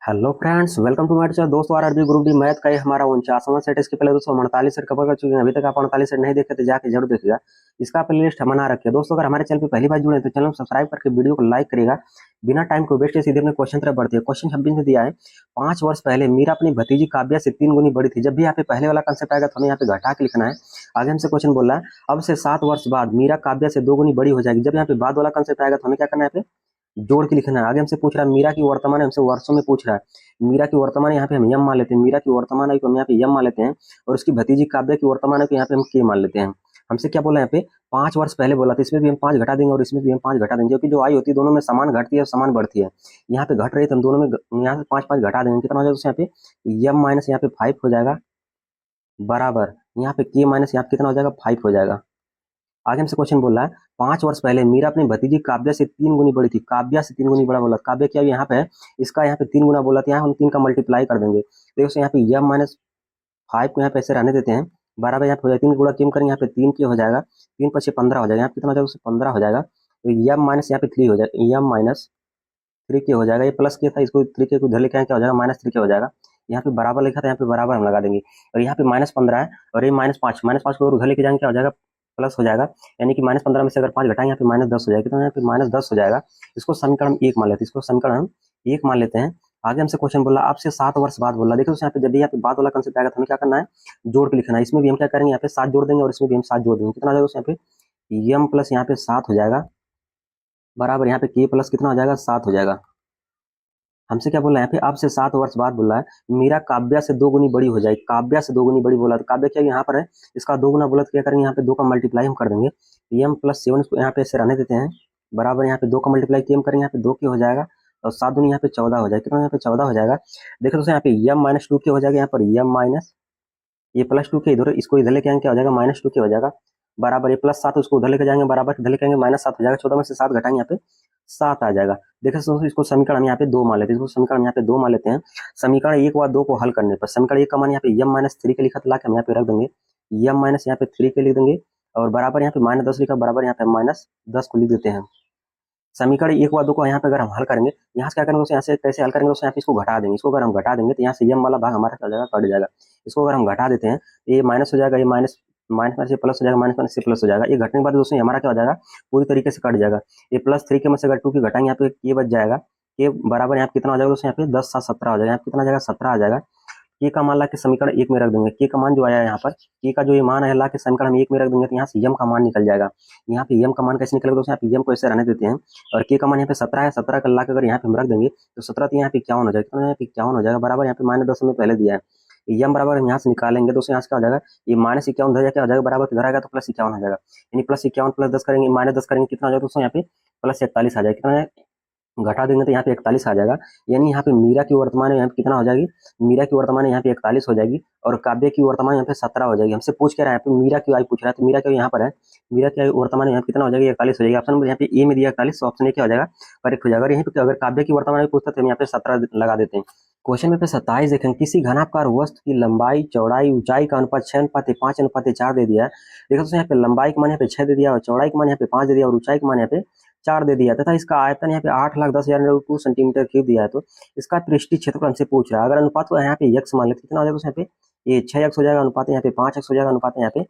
Hello friends, welcome to my channel. दोस्तों, RRB group D math का ये हमारा 49वां सेट। इसके पहले दोस्तों हम 48 सेट कवर कर चुके हैं। अभी तक आप 48 सेट नहीं देखे तो जाके जरूर देखिएगा। इसका प्लेलिस्ट हम बना रखे हैं। दोस्तों, अगर हमारे चैनल पे पहली बार जुड़े हैं तो चैनल को सब्सक्राइब करके वीडियो को लाइक करिएगा। बिना टाइम को वेस्ट किए सीधे अपने क्वेश्चन तरफ बढ़ते हैं। क्वेश्चन 26 में दिया है, 5 वर्ष पहले मीरा अपनी भतीजी काव्या से 3 गुनी बड़ी थी। जब भी यहाँ पे पहले वाला कंसेप्ट आएगा तो हमें यहाँ पे घटा के लिखना है। आगे हमसे क्वेश्चन बोल रहा है, अब से 7 वर्ष बाद मीरा काव्या से 2 गुनी बड़ी हो जाएगी। जब यहाँ पे बाद वाला कंसेप्ट आएगा तो हमें क्या करना है, यहाँ पे जोड़ के लिखना है। आगे हमसे पूछ रहा है मीरा की वर्तमान, हमसे वर्षों में पूछ रहा है। मीरा की वर्तमान यहाँ पे हम यम मान लेते हैं। मीरा की वर्तमान है तो हम यहाँ पे यम मान लेते हैं। और उसकी भतीजी काव्य की वर्तमान है तो यहाँ पे हम के मान लेते हैं। हमसे क्या बोला है यहाँ पे, 5 वर्ष पहले बोला था। इसमें भी हम 5 घटा देंगे और इसमें भी हम 5 घटा देंगे, क्योंकि जो आई होती है दोनों में समान घटती है और समान बढ़ती है। यहाँ पे घट रही है तो हम दोनों में यहाँ से 5 5 घटा देंगे। कितना हो जाएगा यहाँ पे, यम माइनस यहाँ पे 5 हो जाएगा, बराबर यहाँ पे के माइनस यहाँ पे कितना हो जाएगा, 5 हो जाएगा। आगे हमसे क्वेश्चन बोल रहा है, 5 वर्ष पहले मीरा अपनी भतीजी काव्या से 3 गुनी बड़ी थी। काव्या से 3 गुनी बड़ा बोला। काव्या क्या यहाँ पे है, इसका यहाँ पे 3 गुना बोला था। यहाँ हम 3 का मल्टीप्लाई कर देंगे। देखो यहाँ पे यम माइनस 5 को यहाँ पे ऐसे रहने देते हैं, बराबर यहाँ पे हो जाएगा 3 गुणा क्यों करेंगे, यहाँ पे 3 के हो जाएगा, 3 × 5 = 15 हो जाएगा। यहाँ पे कितना हो जाएगा, उससे 15 हो जाएगा। तो यम माइनस यहाँ पे 3 हो जाएगा, यम माइनस 3 के हो जाएगा। ये प्लस के था, इसको 3 के को इधर लेके आए क्या हो जाएगा, -3 के हो जाएगा। यहाँ पे बराबर लिखा था, यहाँ पे बराबर हम लगा देंगे। और यहाँ पे -15 है और ये -5, -5 को उधर लेके जाएंगे क्या हो जाएगा, प्लस हो जाएगा। यानी कि -15 में से अगर 5 घटाएंगे यहाँ पे -10 हो जाएगा। कितना यहाँ पे -10 हो जाएगा। इसको समीकरण 1 मान लेते हैं, इसको समीकरण हम 1 मान लेते हैं। आगे हमसे क्वेश्चन बोला, आपसे 7 वर्ष बाद बोला। देखो यहाँ पे जब भी यहाँ पे बाद वाला कंसेप्ट आएगा तो हमें क्या करना है, जोड़ के लिखना है। इसमें भी हम क्या करेंगे, यहाँ पे 7 जोड़ देंगे और इसमें भी हम 7 जोड़ देंगे। कितना हो जाएगा यहाँ पे, यम प्लस यहाँ पे 7 हो जाएगा, बराबर यहाँ पे के प्लस कितना हो जाएगा, 7 हो जाएगा। हमसे क्या बोला है यहाँ पे, अब से 7 वर्ष बाद बोला है मीरा काव्या से 2 गुनी बड़ी हो जाएगी। काव्या से 2 गुनी बड़ी बोला, तो काव्या क्या यहाँ पर है, इसका 2 गुना बोला तो क्या करेंगे, यहाँ पे 2 का मल्टीप्लाई हम कर देंगे। एम प्लस 7 इसको यहाँ पे ऐसे रहने देते हैं, बराबर यहाँ पे 2 का मल्टीप्लाई केम करेंगे, यहाँ पे 2 के हो जाएगा और 7 दूनी यहाँ पे 14 हो जाएगा। कितना यहाँ पे 14 हो जाएगा। देखो दोस्तों यहाँ पे यम -2 के हो जाएगा, यहाँ पर यम माइनस ये +2 के इधर, इसको इधर लेके आएंगे क्या हो जाएगा, -2 के हो जाएगा, बराबर ये +7 उसको उधर लेके जाएंगे, बराबर इधर लेके आएंगे -7 हो जाएगा। 14 में से 7 घटाएंगे, यहाँ पे 7 आ जाएगा। देखिए दोस्तों, इसको समीकरण हम यहाँ पे 2 मान लेते हैं। इसको समीकरण यहाँ पे 2 मान लेते हैं। समीकरण 1 व 2 को हल करने पर समीकरण 1 का मान यहाँ पे यम -3 के लिखा था, लाके हम यहाँ पे रख देंगे। यम माइनस यहाँ पे 3 के लिख देंगे और बराबर यहाँ पे -10 लिखा, बराबर यहाँ पे -10 को लिख देते हैं। समीकरण 1 व 2 को यहाँ पे अगर हम हल करेंगे, यहाँ से क्या करेंगे, यहाँ से कैसे हल करेंगे, यहाँ पे इसको घटा देंगे। इसको अगर हम घटा देंगे तो यहाँ से यम वाला भाग हमारा क्या जाएगा, कट जाएगा। इसको अगर हम घटा देते हैं तो ये माइनस हो जाएगा, ये माइनस माइनस से प्लस हो जाएगा, माइनस से प्लस हो जाएगा। ये घटने के बाद दोस्तों हमारा क्या हो जाएगा, पूरी तरीके से कट जाएगा। ये +3 के में से अगर 2 की घटाएंगे, यहाँ पे ये बच जाएगा। ये बराबर यहाँ पे कितना हो जाएगा दोस्तों, यहाँ पे 10 7 17 हो जाएगा। यहाँ पे कितना आ जाएगा, 17 आ जाएगा। के का मान ला के समीकरण 1 में रख देंगे। के का मान जो आया है यहाँ पर, के का जो ये मान है ला के समीकरण हम 1 में रख देंगे तो यहाँ से यम का मान निकल जाएगा। यहाँ पे यम का मान कैसे निकलेगा दोस्तों, यहाँ पे यम को ऐसे रहने देते हैं और के का मान यहाँ पे 17 है। 17 का ला के अगर यहाँ पे हम रख देंगे तो 17 तो यहाँ पे 51 हो जाएगा। कितना यहाँ पे 51 हो जाएगा, बराबर यहाँ पे -10 में पहले दिया है। यम बराबर हम यहाँ से निकालेंगे दोस्तों, यहाँ से क्या हो जाएगा, ये -51 हो जाएगा, क्या हो जाएगा, बराबर इधर आएगा तो +51 हो जाएगा। यानी +51 +10 करेंगे, -10 करेंगे, कितना हो जाएगा दोस्तों, यहाँ पे +41 आ जाएगा। कितना घटा देंगे तो यहाँ पे 41 आ जाएगा। यानी यहाँ पे मीरा की वर्तमान यहाँ पे कितना हो जाएगी, मीरा की वर्तमान यहाँ पे 41 हो जाएगी और काव्य की वर्तमान यहाँ पे 17 हो जाएगी। हमसे पूछ के रहा है यहाँ पे मीरा की आयु पूछ रहा है, तो मीरा की यहाँ पर है, मीरा की वर्तमान यहाँ पे कितना हो जाएगी, 41 हो जाएगी। ऑप्शन नंबर यहाँ पे ए में दिया 41, तो ऑप्शन ए क्या हो जाएगा, करेक्ट हो जाएगा। और यहीं पे अगर काव्य की वर्तमान पूछता तो हम यहाँ पे 17 लगा देते हैं। क्वेश्चन में पे 27 देखें, किसी घनाकार वस्तु की लंबाई चौड़ाई ऊंचाई का अनुपात 6:5:4 दे दिया है। देखो दोस्तों यहाँ पे लंबाई का मान यहाँ पे 6 दे दिया और चौड़ाई का मान यहाँ पे 5 दे दिया और ऊंचाई का मान यहाँ पे 4 दे दिया तथा इसका आयतन यहाँ पे 8,10,000 सेंटीमीटर क्यूब दिया है। तो इसका पृष्ठीय क्षेत्रफल हमसे पूछ रहा है। अगर अनुपात को यहाँ पे x मान लेते कितना हो जाएगा यहाँ पे, ये 6x हो जाएगा, अनुपात यहाँ पे 5x हो जाएगा, अनुपात यहाँ पे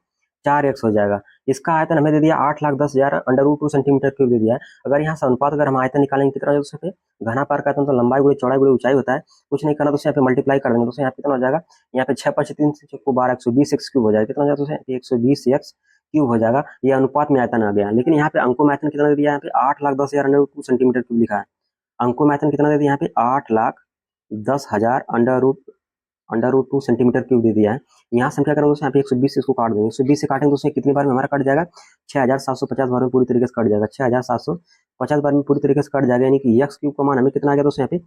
4x हो जाएगा। इसका आयतन हमें दे दिया 8,10,000 सेंटीमीटर क्यूब दे दिया है। अगर यहाँ से अनुपात अगर हम आयतन निकालेंगे कितना हो जाएगा, घनाकार का आयतन तो लंबाई गुणे चौड़ाई गुणे ऊंचाई होता है, कुछ नहीं करना तो यहाँ पे मल्टीप्लाई कर देंगे। तो यहाँ पे कितना हो जाएगा, यहाँ पे 6×3 से 12 120x क्यूब हो जाएगा। कितना हो जाएगा, 120x क्यूब हो जाएगा। ये अनुपात में आयतन आ गया, लेकिन यहाँ पे अंकों में आयतन कितना दे दिया, यहाँ पे 8,10,000 सेंटीमीटर क्यूब लिखा है। अंकों में आयतन कितना दे दिया, यहाँ पे 8,10,000 अंडर रूट 2 सेंटीमीटर क्यूब दे दिया है। यहाँ से हम क्या करेंगे दोस्तों, यहाँ पे 120 से इसको काट देंगे। 120 से काटेंगे दोस्तों कितनी बार में हमारा कट जाएगा, 6,750 बार में पूरी तरीके से कट जाएगा। 6,750 बार में पूरी तरीके से कट जाएगा। यानी कि एक्स क्यूब का मान हमें कितना आ गया दोस्तों, यहाँ पे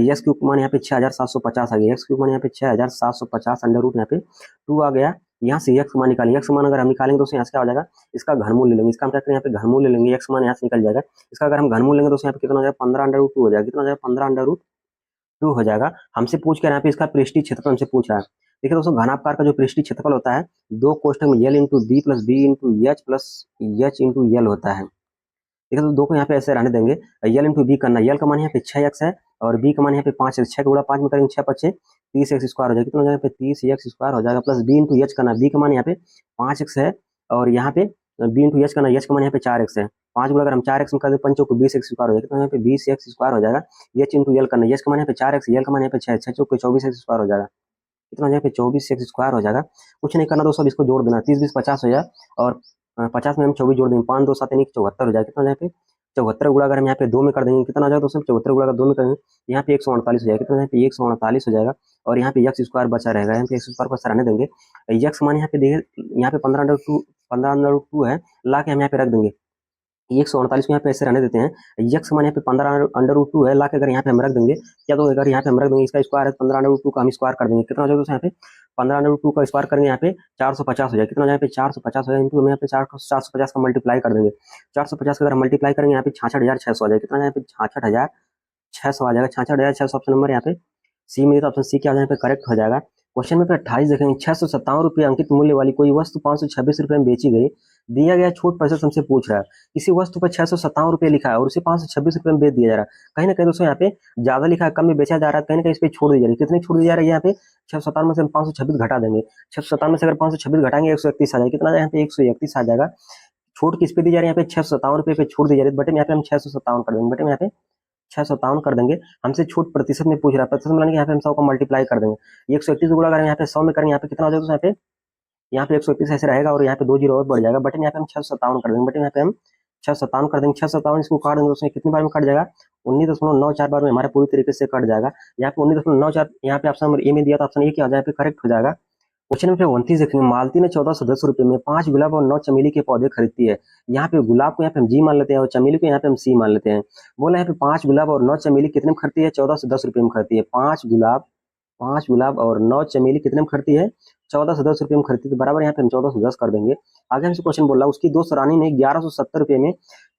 एक्स क्यूब का मान यहाँ पे 6,750 आ गया। एक्स क्यूब मान यहाँ पे 6,750 अंडर रूट यहाँ पे 2 आ गया। यहाँ से एक्स मान निकालेंगे। एक्स मान अगर हम निकालेंगे दोस्तों यहाँ से क्या हो जाएगा, इसका घनमूल ले लेंगे। इसका हम क्या करें, यहाँ पे घनमूल ले लेंगे, एक्स मान यहाँ से निकल जाएगा। इसका अगर हम घनमूल लेंगे दोस्तों यहाँ पे कितना हो जाएगा, 15√2 हो जाएगा। कितना हो जाएगा, 15√2 हो जाएगा। हमसे पूछ कर यहाँ पे इसका पृष्ठीय क्षेत्रफल हमसे पूछ रहा है। देखिए दोस्तों, घनाकार का जो पृष्ठीय क्षेत्रफल होता है, दो कोष्ठक में L into B plus B into H plus H into L होता है। ठीक है, तो 2 को यहाँ पे ऐसे रहने देंगे। यल इंटू बी करना, यल का मान यहाँ पे 6x है और बी का मान यहाँ पे 5x, 6 का गुणा 5 में करेंगे 6 5 30x स्क्वायर हो जाएगा। कितना हो जाएगा? 30x स्क्वायर हो जाएगा, प्लस बी इंटू एच करना, बी का मान यहाँ पे 5x है और यहाँ पे बी इंटू एच करना, एच का मान यहाँ पे 4x है। 5 गुणा अगर हम 4x में कर दें 5 को 20x स्क्वायर हो जाएगा। कितना यहाँ पे 20x स्क्वायर हो जाएगा। एच इंटू यल करना, एच का मान यहाँ पे 4x, यल का मान यहाँ पे 6 6 को 24x स्क्वायर हो जाएगा। कितना यहाँ पे 24x स्क्वायर हो जाएगा। कुछ नहीं करना दोस्तों, इसको जोड़ देना, 30 20 50 हो जाए और 50 में हम 24 जोड़ देंगे, 5 2 7 यानी 74 हो जाएगा। कितना यहाँ पे 74 गुणा अगर हम यहाँ पे 2 में कर देंगे कितना हो जाएगा दोस्तों? 74 गुणा अगर 2 में करेंगे यहाँ पे 148 हो जाएगा। कितना यहाँ पे 148 हो जाएगा और यहाँ पे एक्स स्क्वायर बचा रहेगा, यहाँ पे एक्स स्क्वायर को रहने देंगे। एक्स मान यहाँ पे देखिए, यहाँ पे 15√2 है, ला के हम यहाँ पे रख देंगे। 148 को यहाँ पे ऐसे रहने देते हैं। यक्स मान यहाँ पे 15√2 है, ला के अगर यहाँ पे हम रख देंगे, क्या तो अगर यहाँ पे हम रख देंगे, इसका स्क्वायर है 15√2 का हम स्क्वायर कर देंगे। कितना हो जाएगा यहाँ पे 15√2 का स्क्वायर करेंगे, यहाँ पे 450 हो जाएगा। कितना यहाँ पे 450 हो जाएगा, इनको हम यहाँ पे 450 का मल्टीप्लाई कर देंगे। 450 का अगर मल्टीप्लाई करेंगे यहाँ पे 66,600 आ जाएगा। कितना यहाँ पे 66,600 आ जाएगा। 66,600 ऑप्शन नंबर यहाँ पे सी में, तो ऑप्शन सी क्या हो जाएगा करेक्ट हो जाएगा। क्वेश्चन में 28 देखेंगे, 657 रुपये अंकित मूल्य वाली कोई वस्तु 526 रुपये में बेची गई, दिया गया छूट प्रतिशत हमसे पूछ रहा है। किसी वस्तु पर 657 रुपये लिखा है और उसे 526 रुपये में बेच दिया जा रहा है। कहीं ना कहीं दोस्तों यहाँ पे ज्यादा लिखा है, कम में बेचा जा रहा है, कहीं ना कहीं इस पे छोड़ दी जा रही है। कितनी छूट दी जा रही है यहाँ पे? 657 में से हम 526 घटा देंगे, 657 में से अगर 526 घटाएंगे 131 आ जाएगा। कितना यहाँ पे 131 आ जाएगा। छूट किस पे दी जा रही है? यहाँ पे 657 रुपये पे छूट दी जा रही है। बटे में यहाँ पे हम 657 कर देंगे, बटे में यहाँ पे 657 कर देंगे। हमसे छूट प्रतिशत में पूछ रहा है, प्रतिशत में यहाँ पे हम 100 को मल्टीप्लाई कर देंगे। 131 गुणा करेंगे यहाँ पे 100 में करेंगे, यहाँ पे कितना हो जाएगा? यहाँ पे 131 ऐसे रहेगा और यहाँ पे 2 जीरो और बढ़ जाएगा। बटे में यहाँ पे हम 657 कर देंगे, बटे में यहाँ पे हम 657 कर देंगे। 657 इसको काट देंगे, उसमें कितनी बार में कट जाएगा? 19.94 बार में हमारे पूरी तरीके से कट जाएगा। यहाँ पे 19.94, यहाँ पे ऑप्शन नंबर ए में दिया था, ऑप्शन ए क्या हो जाएगा? करेक्ट हो जाएगा। क्वेश्चन नंबर 29 देखेंगे, मालती ने 1410 रुपये में 5 गुलाब और 9 चमेली के पौधे खरीदती है। यहाँ पे गुलाब को यहाँ पे हम जी मान लेते हैं और चमेली को यहाँ पे हम सी मान लेते हैं। बोला यहाँ पे 5 गुलाब और 9 चमेली कितने में खरीदती है? 1410 रुपये में खरीदती है। 5 गुलाब और 9 चमेली कितने में खरीदती है? 1410 रुपये में खरीदती है। तो बराबर यहाँ पे हम 1410 कर देंगे। आगे हमसे क्वेश्चन बोल रहा है, उसकी दोस्त रानी ने 1170 रुपये में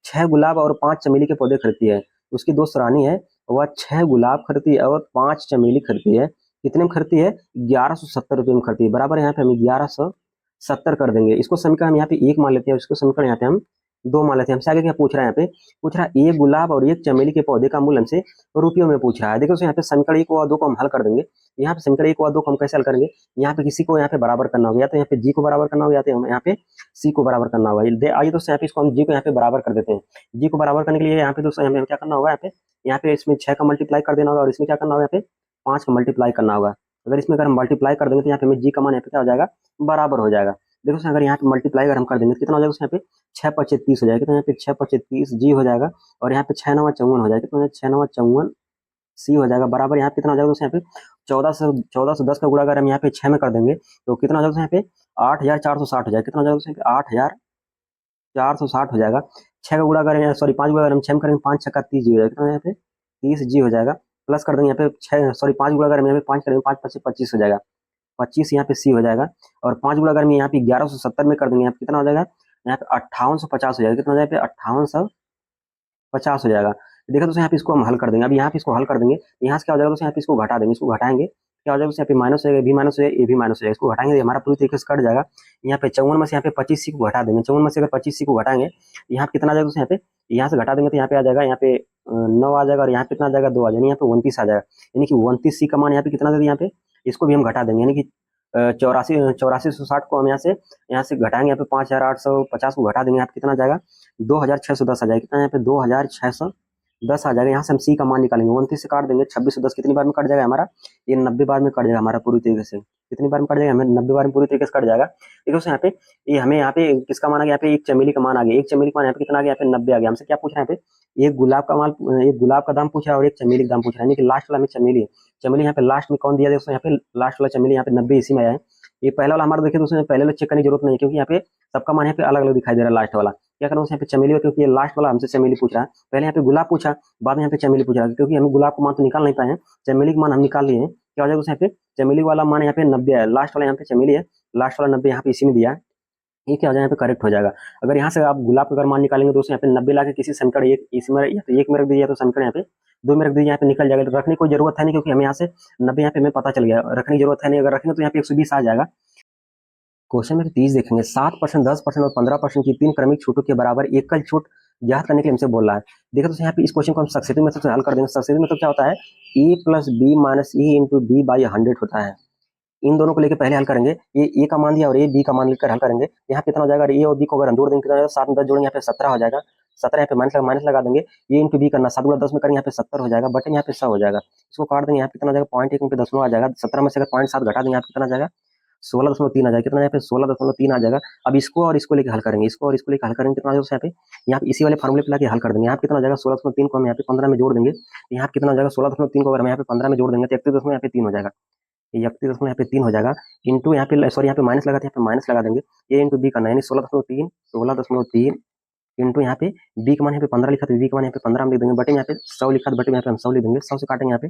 6 गुलाब और 5 चमेली के पौधे खरीदती है। उसकी दोस्त रानी है, वह 6 गुलाब खरीदती है और 5 चमेली खरीदती है। कितने में खरीदती है? 1170 रुपये में खरीदती है। बराबर यहाँ पे हम 1170 कर देंगे। इसको समीकरण हम यहाँ पे 1 मान लेते हैं, इसको समीकरण यहाँ पे हम 2 मान लेते हैं। हमसे आगे क्या पूछ रहा है? यहाँ पे पूछ रहा है एक गुलाब और एक चमेली के पौधे का मूल्य हमसे रुपयों में पूछ रहा है। देखो यहाँ पे समीकरण 1 और 2 को हम हल कर देंगे। यहाँ पे समीकरण 1 और 2 को हम कैसे हल करेंगे? यहाँ पे किसी को यहाँ पे बराबर करना होगा, या तो यहाँ पे जी को बराबर करना होगा, या तो यहाँ पे सी को बराबर करना होगा। आइए दोस्तों यहाँ पे इसको हम जी को यहाँ पे बराबर कर देते हैं। जी को बराबर करने के लिए यहाँ पे दोस्तों यहाँ पे क्या करना होगा? यहाँ पे इसमें 6 का मल्टीप्लाई कर देना होगा और इसमें क्या करना होगा? यहाँ पे 5 का मल्टीप्लाई करना होगा। अगर इसमें अगर हम मल्टीप्लाई कर देंगे तो यहाँ पे हमें जी का मान यहाँ पे क्या हो जाएगा? बराबर हो जाएगा। देखो अगर यहाँ पे मल्टीप्लाई अगर हम कर देंगे तो कितना हो जाएगा? यहाँ पे 6 5 30 हो जाएगा। कितना यहाँ पे 6 5 30 जी हो जाएगा और यहाँ पे 6 9 54 हो जाएगा। कितना 6 9 54 सी हो जाएगा। बराबर यहाँ पे कितना हो जाएगा? यहाँ पे 1410 का गुणा अगर हम यहाँ पे 6 में कर देंगे तो कितना हो जाएगा? यहाँ पे 8460 हो जाएगा। कितना हो जाएगा? यहाँ पे 8460 हो जाएगा। 6 का गुणा अगर सॉरी 5 गुणा अगर हम 6 में करेंगे 5 6 का 30 जी हो जाएगा। कितना यहाँ पे 30 जी हो जाएगा। प्लस कर देंगे यहाँ पे 6 सॉरी 5 गुणा अगर हम यहाँ पे 5 करेंगे 5 5 25 हो जाएगा। 25 यहाँ पे सी हो जाएगा और 5 गुणा अगर हम यहाँ पे 1170 में कर देंगे यहाँ पे कितना हो जाएगा? यहाँ पे 5850 हो जाएगा। कितना हो जाएगा? यहाँ पे 5850 हो जाएगा। देखो दोस्तों यहाँ पे इसको हम हल कर देंगे। अब यहाँ पे इसको हल कर देंगे, यहाँ से क्या हो जाएगा दोस्तों? यहाँ पे इसको घटा देंगे, इसको घटाएंगे क्या हो जाएगा? यहाँ पे माइनस हो जाएगा, भी माइनस हो जाएगा, ए भी माइनस हो जाएगा। इसको घटाएंगे हमारा पूरी तरीके से कट जाएगा। यहाँ पे 54 में से यहाँ पे 25 सी को घटा देंगे। 54 में से अगर 25 सी को घटाएंगे यहाँ पे कितना आ जाएगा दोस्तों? यहाँ पे यहाँ से घटा देंगे तो यहाँ पे आ जाएगा, यहाँ पे 9 आ जाएगा और यहाँ पे कितना आ जाएगा? 2 आ जाएगा, यहाँ पे 29 आ जाएगा। यानी कि 29 सी का मान यहाँ पे कितना दे दिया? यहाँ पे इसको भी हम घटा देंगे, यानी कि 8460 को हम यहाँ से घटाएंगे, यहाँ पे 5850 को घटा देंगे, यहाँ पे कितना आ जाएगा? 2610 आ जाएगा। कितना यहाँ पे 2610 आ जाएगा। यहाँ से हम सी का मान निकालेंगे, 29 से काट देंगे, 2610 कितनी बार में कट जाएगा हमारा? ये 90 बार में कट जाएगा हमारा पूरी तरीके से। कितनी बार में कट जाएगा? हमें 90 बार में पूरी तरीके से कट जाएगा। देखो यहाँ पे ये हमें यहाँ पे किसका मान आ गया? यहाँ पे एक चमेली का मान आ गया। एक चमेली का मान यहाँ पे कितना आ गया? यहाँ पे 90 आ गया। हमसे क्या पूछ रहा है? यहाँ पे एक गुलाब का माल, एक गुलाब का दाम पूछ रहा है और एक चमेली का दाम पूछ रहा है, यानी कि लास्ट वाला हमें चमेली है। चमेली यहाँ पे लास्ट में कौन दिया? देखो यहाँ पे लास्ट वाला चमेली यहाँ पे 90 इसी में आया है। ये पहला वाला हमारा देखिए दोस्तों पहले वाला चेक करने की जरूरत नहीं है, क्योंकि यहाँ पे सबका मान यहाँ पे अलग अलग दिखाई दे रहा है। लास्ट वाला क्या करना है? यहाँ पे चमेली, क्योंकि ये लास्ट वाला हमसे चमेली पूछ रहा है। पहले यहाँ पे गुलाब पूछा, बाद में यहाँ पे चमेली पूछ रहा है, क्योंकि हमें गुलाब का मान तो निकाल नहीं पाए हैं, चमेली का मान हम निकाल लिए हैं। क्या हो जाएगा यहाँ पे? चमेली वाला मान यहाँ पे 90 है, लास्ट वाला यहाँ पे चमेली है, लास्ट वाला 90 यहाँ पे इसी में दिया है। ये क्या हो जाएगा? यहाँ पे करेक्ट हो जाएगा। अगर यहाँ से आप गुलाब का अगर मान निकालेंगे दोस्तों, यहाँ पे 90 ला के किसी समीकरण एक इसमें या तो 1 में रख दीजिए, तो समीकरण यहाँ पे 2 में रख दीजिए, यहाँ पे निकल जाएगा। तो रखने की कोई जरूरत है नहीं, क्योंकि हमें यहाँ से 90 यहाँ पे हमें पता चल गया, रखने की जरूरत है नहीं। अगर रखेंगे तो यहाँ पे 120 आ जाएगा। क्वेश्चन में 30 देखेंगे, 7%, 10% और 15% की 3 क्रमिक छूटों के बराबर एकल छूट याद करने के लिए हमसे बोल रहा है। देखो दोस्तों यहाँ पे इस क्वेश्चन को हम सक्सेसिव मेथड से हल कर देंगे। सक्सेसिव मेथड क्या होता है, a plus b minus a into b by 100 होता है। इन दोनों को लेकर पहले हल करेंगे, ये ए का मान दिया और ये बी का मान लेकर हल करेंगे। यहाँ पे कितना हो जाएगा, ए और बी को अगर हम जोड़ देंगे कितना हो जाएगा, 7 में 10 जोड़ेंगे यहाँ पे 17 हो जाएगा। 17 यहाँ पे माइनस लगा देंगे, ये इंटू बी करना 7 गुणा 10 में करेंगे यहाँ पे 70 हो जाएगा, बटे यहाँ पे 100 हो जाएगा। इसको काट देंगे, यहाँ पे कितना हो जाएगा 0.1 पे 10 आ जाएगा। 17 में से अगर 0.7 घटा देंगे यहाँ पे कितना आ जाएगा 16.3 आ जाएगा। कितना यहाँ पे 16.3 आ जाएगा। अब इसको और इसको लेकर हल करेंगे, इसको और इसको लेकर हल करेंगे कितना हो जाएगा यहाँ पे इसी वाले फॉर्मूले पे लाके हल कर देंगे। यहाँ पे कितना हो जाएगा 16.3 को हम यहाँ पे 15 में जोड़ देंगे, यहाँ पे कितना हो जाएगा 16.3 को अगर हम यहाँ पे 15 में जोड़ देंगे तो 31.3 हो जाएगा। ये 31 यहाँ पे 3 हो जाएगा, इंटू यहाँ पे सॉरी यहाँ पे माइनस लगाते हैं, यहाँ पे माइनस लगा देंगे, ए इंटू बी करना यानी 16.3 इंटू यहाँ पे बी का मान यहाँ पे 15 लिखा था, बी का मान यहाँ पे 15 हम लिख देंगे, बटे यहाँ पे 100 लिखा था, बटे यहाँ पे हम 100 लिख देंगे। 100 से काटेंगे यहाँ पे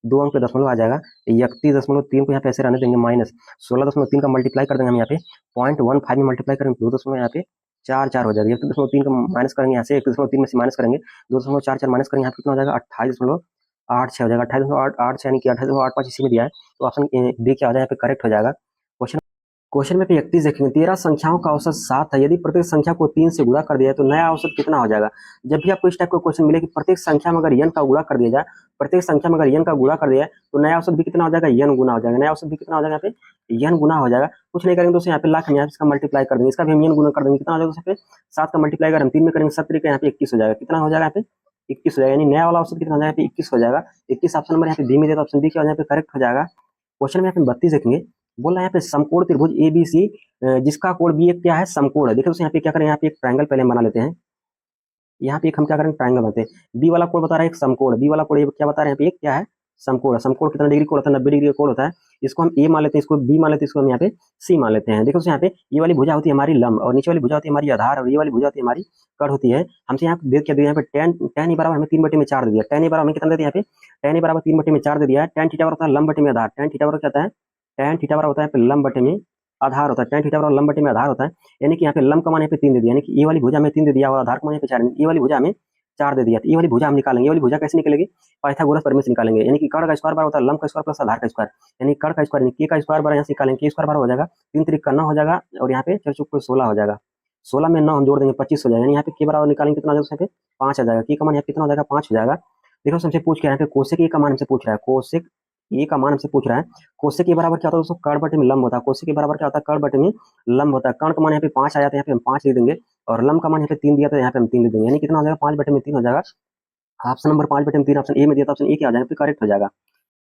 2 अंक पे दशमलव आ जाएगा। 31.3 को यहाँ पे ऐसे रहने देंगे, माइनस 16.3 का मल्टीप्लाई कर देंगे हम यहाँ पे 0.15 में मल्टीप्लाई करेंगे 2 यहाँ पे 4 हो जाएगा। 31.3 का माइनस करेंगे यहाँ से 31.3 में से माइनस करेंगे 2.44 माइनस करेंगे, यहाँ पे कितना हो जाएगा 28.86 हो जाएगा। 28.86 यानी कि 28.85 इसी में दिया है, तो ऑप्शन बी क्या हो जाएगा यहाँ पे करेक्ट हो जाएगा। क्वेश्चन में 31 देखेंगे, 13 संख्याओं का औसत 7 है, यदि प्रत्येक संख्या को 3 से गुणा कर दिया तो नया औसत कितना हो जाएगा। जब भी आपको इस टाइप का क्वेश्चन मिले कि प्रत्येक संख्या में अगर n का गुणा कर दिया जाए, प्रत्येक संख्या में अगर n का गुणा कर दिया तो नया औसत भी कितना हो जाएगा, n गुना हो जाएगा। नया औसत भी कितना हो जाएगा यहाँ पे n गुना हो जाएगा। कुछ नहीं करेंगे दोस्तों, यहाँ पे लाख हम यहाँ इसका मल्टीप्लाई कर देंगे, इसका भी हम n गुना कर देंगे, कितना हो जाएगा यहाँ पे 7 का मल्टीप्लाई अगर हम 3 में करेंगे 7 तरीके यहाँ पे 21 हो जाएगा। कितना हो जाएगा यहाँ पे 21 हो जाएगा, यानी नया वाला औसत कितना हो जाएगा यहाँ पे 21 हो जाएगा। 21 ऑप्शन नंबर यहाँ पे बी में दिया, ऑप्शन बी क्या हो जाएगा करेक्ट हो जाएगा। क्वेश्चन में यहाँ पे 32 देखेंगे, बोल रहा है यहाँ पे समकोण त्रिभुज ABC जिसका कोण भी एक क्या है समकोण है। देखो यहाँ पे क्या करें, यहाँ पे एक ट्रायंगल पहले बना लेते हैं। यहाँ पे एक हम क्या करेंगे ट्रायंगल बनाते हैं। बी वाला कोण बता रहा है एक समकोण, बी वाला कोण क्या बता रहे हैं यहाँ पे एक क्या है समकोण। समकोण कितना डिग्री कोण होता है, 90 डिग्री का कोण होता है। इसको हम ए मान लेते हैं, इसको बी मान लेते हैं, इसको हम यहाँ पे सी मान लेते हैं। देखो यहाँ पे ये वाली भुजा होती है हमारी लंब और नीचे वाली भुजा होती है हमारी आधार और ये वाली भुजा होती है हमारी कड़ होती है। हमसे यहाँ पे देख के यहाँ पे tan बराबर हमें 3/4 दे दिया। tan बराबर हमें कितना दे दिया यहाँ पे, tan बराबर 3/4 दे दिया है। tan थीटा बराबर होता है लंब बटे में आधार। tan थीटा बराबर क्या होता है, tan थीटा बराबर होता है लंब बटे में आधार होता है। tan थीटा बराबर लंब बटे में आधार होता है, यानी कि यहाँ पे लंब का मान यहाँ पे 3 दे दिया, यानी कि ये वाली भुजा में 3 दे दिया और आधार का मान यहाँ पे 4, ये वाली भुजा में 4 दे दिया। तो ये वाली भुजा हम निकालेंगे, ये वाली भुजा कैसे निकलेगी, पाइथागोरस प्रमेय से निकालेंगे, यानी कि कर्ण का स्क्वायर बराबर होता है लंब का स्क्वायर प्लस आधार का स्क्वायर, यानी कर्ण का स्क्वायर यानी के का स्क्वायर बराबर यहाँ से निकालेंगे, के स्क्वायर बराबर हो जाएगा 3 3 का 9 हो जाएगा और यहाँ पे 4 4 16 हो जाएगा। 16 में 9 हम जोड़ देंगे 25 हो जाएगा, यानी यहाँ पे के बराबर निकालेंगे कितना हो जाएगा 5 आ जाएगा। के का मान यहाँ पे कितना हो जाएगा 5 हो जाएगा। देखो हमसे पूछ के यहाँ पे कोसेक ए का मान हमसे पूछ रहा है, कोसेक ए का मान हमसे पूछ रहा है। कोसेक के बराबर क्या होता है दोस्तों, कर्ण बटे में लंब होता है। कोसेक के बराबर क्या होता है, कर्ण बटे में लंब होता है। कर्ण का मान यहाँ पे 5 आ जाता है, यहाँ पे हम 5 लिख देंगे और लंब का मान यहाँ पे 3 दिया था, यहाँ पे हम 3 लिख देंगे, यानी कितना हो जाएगा 5/3 हो जाएगा। ऑप्शन नंबर 5/3 ऑप्शन ए में दिया था, ऑप्शन ए क्या आ जाएगा करेक्ट हो जाएगा।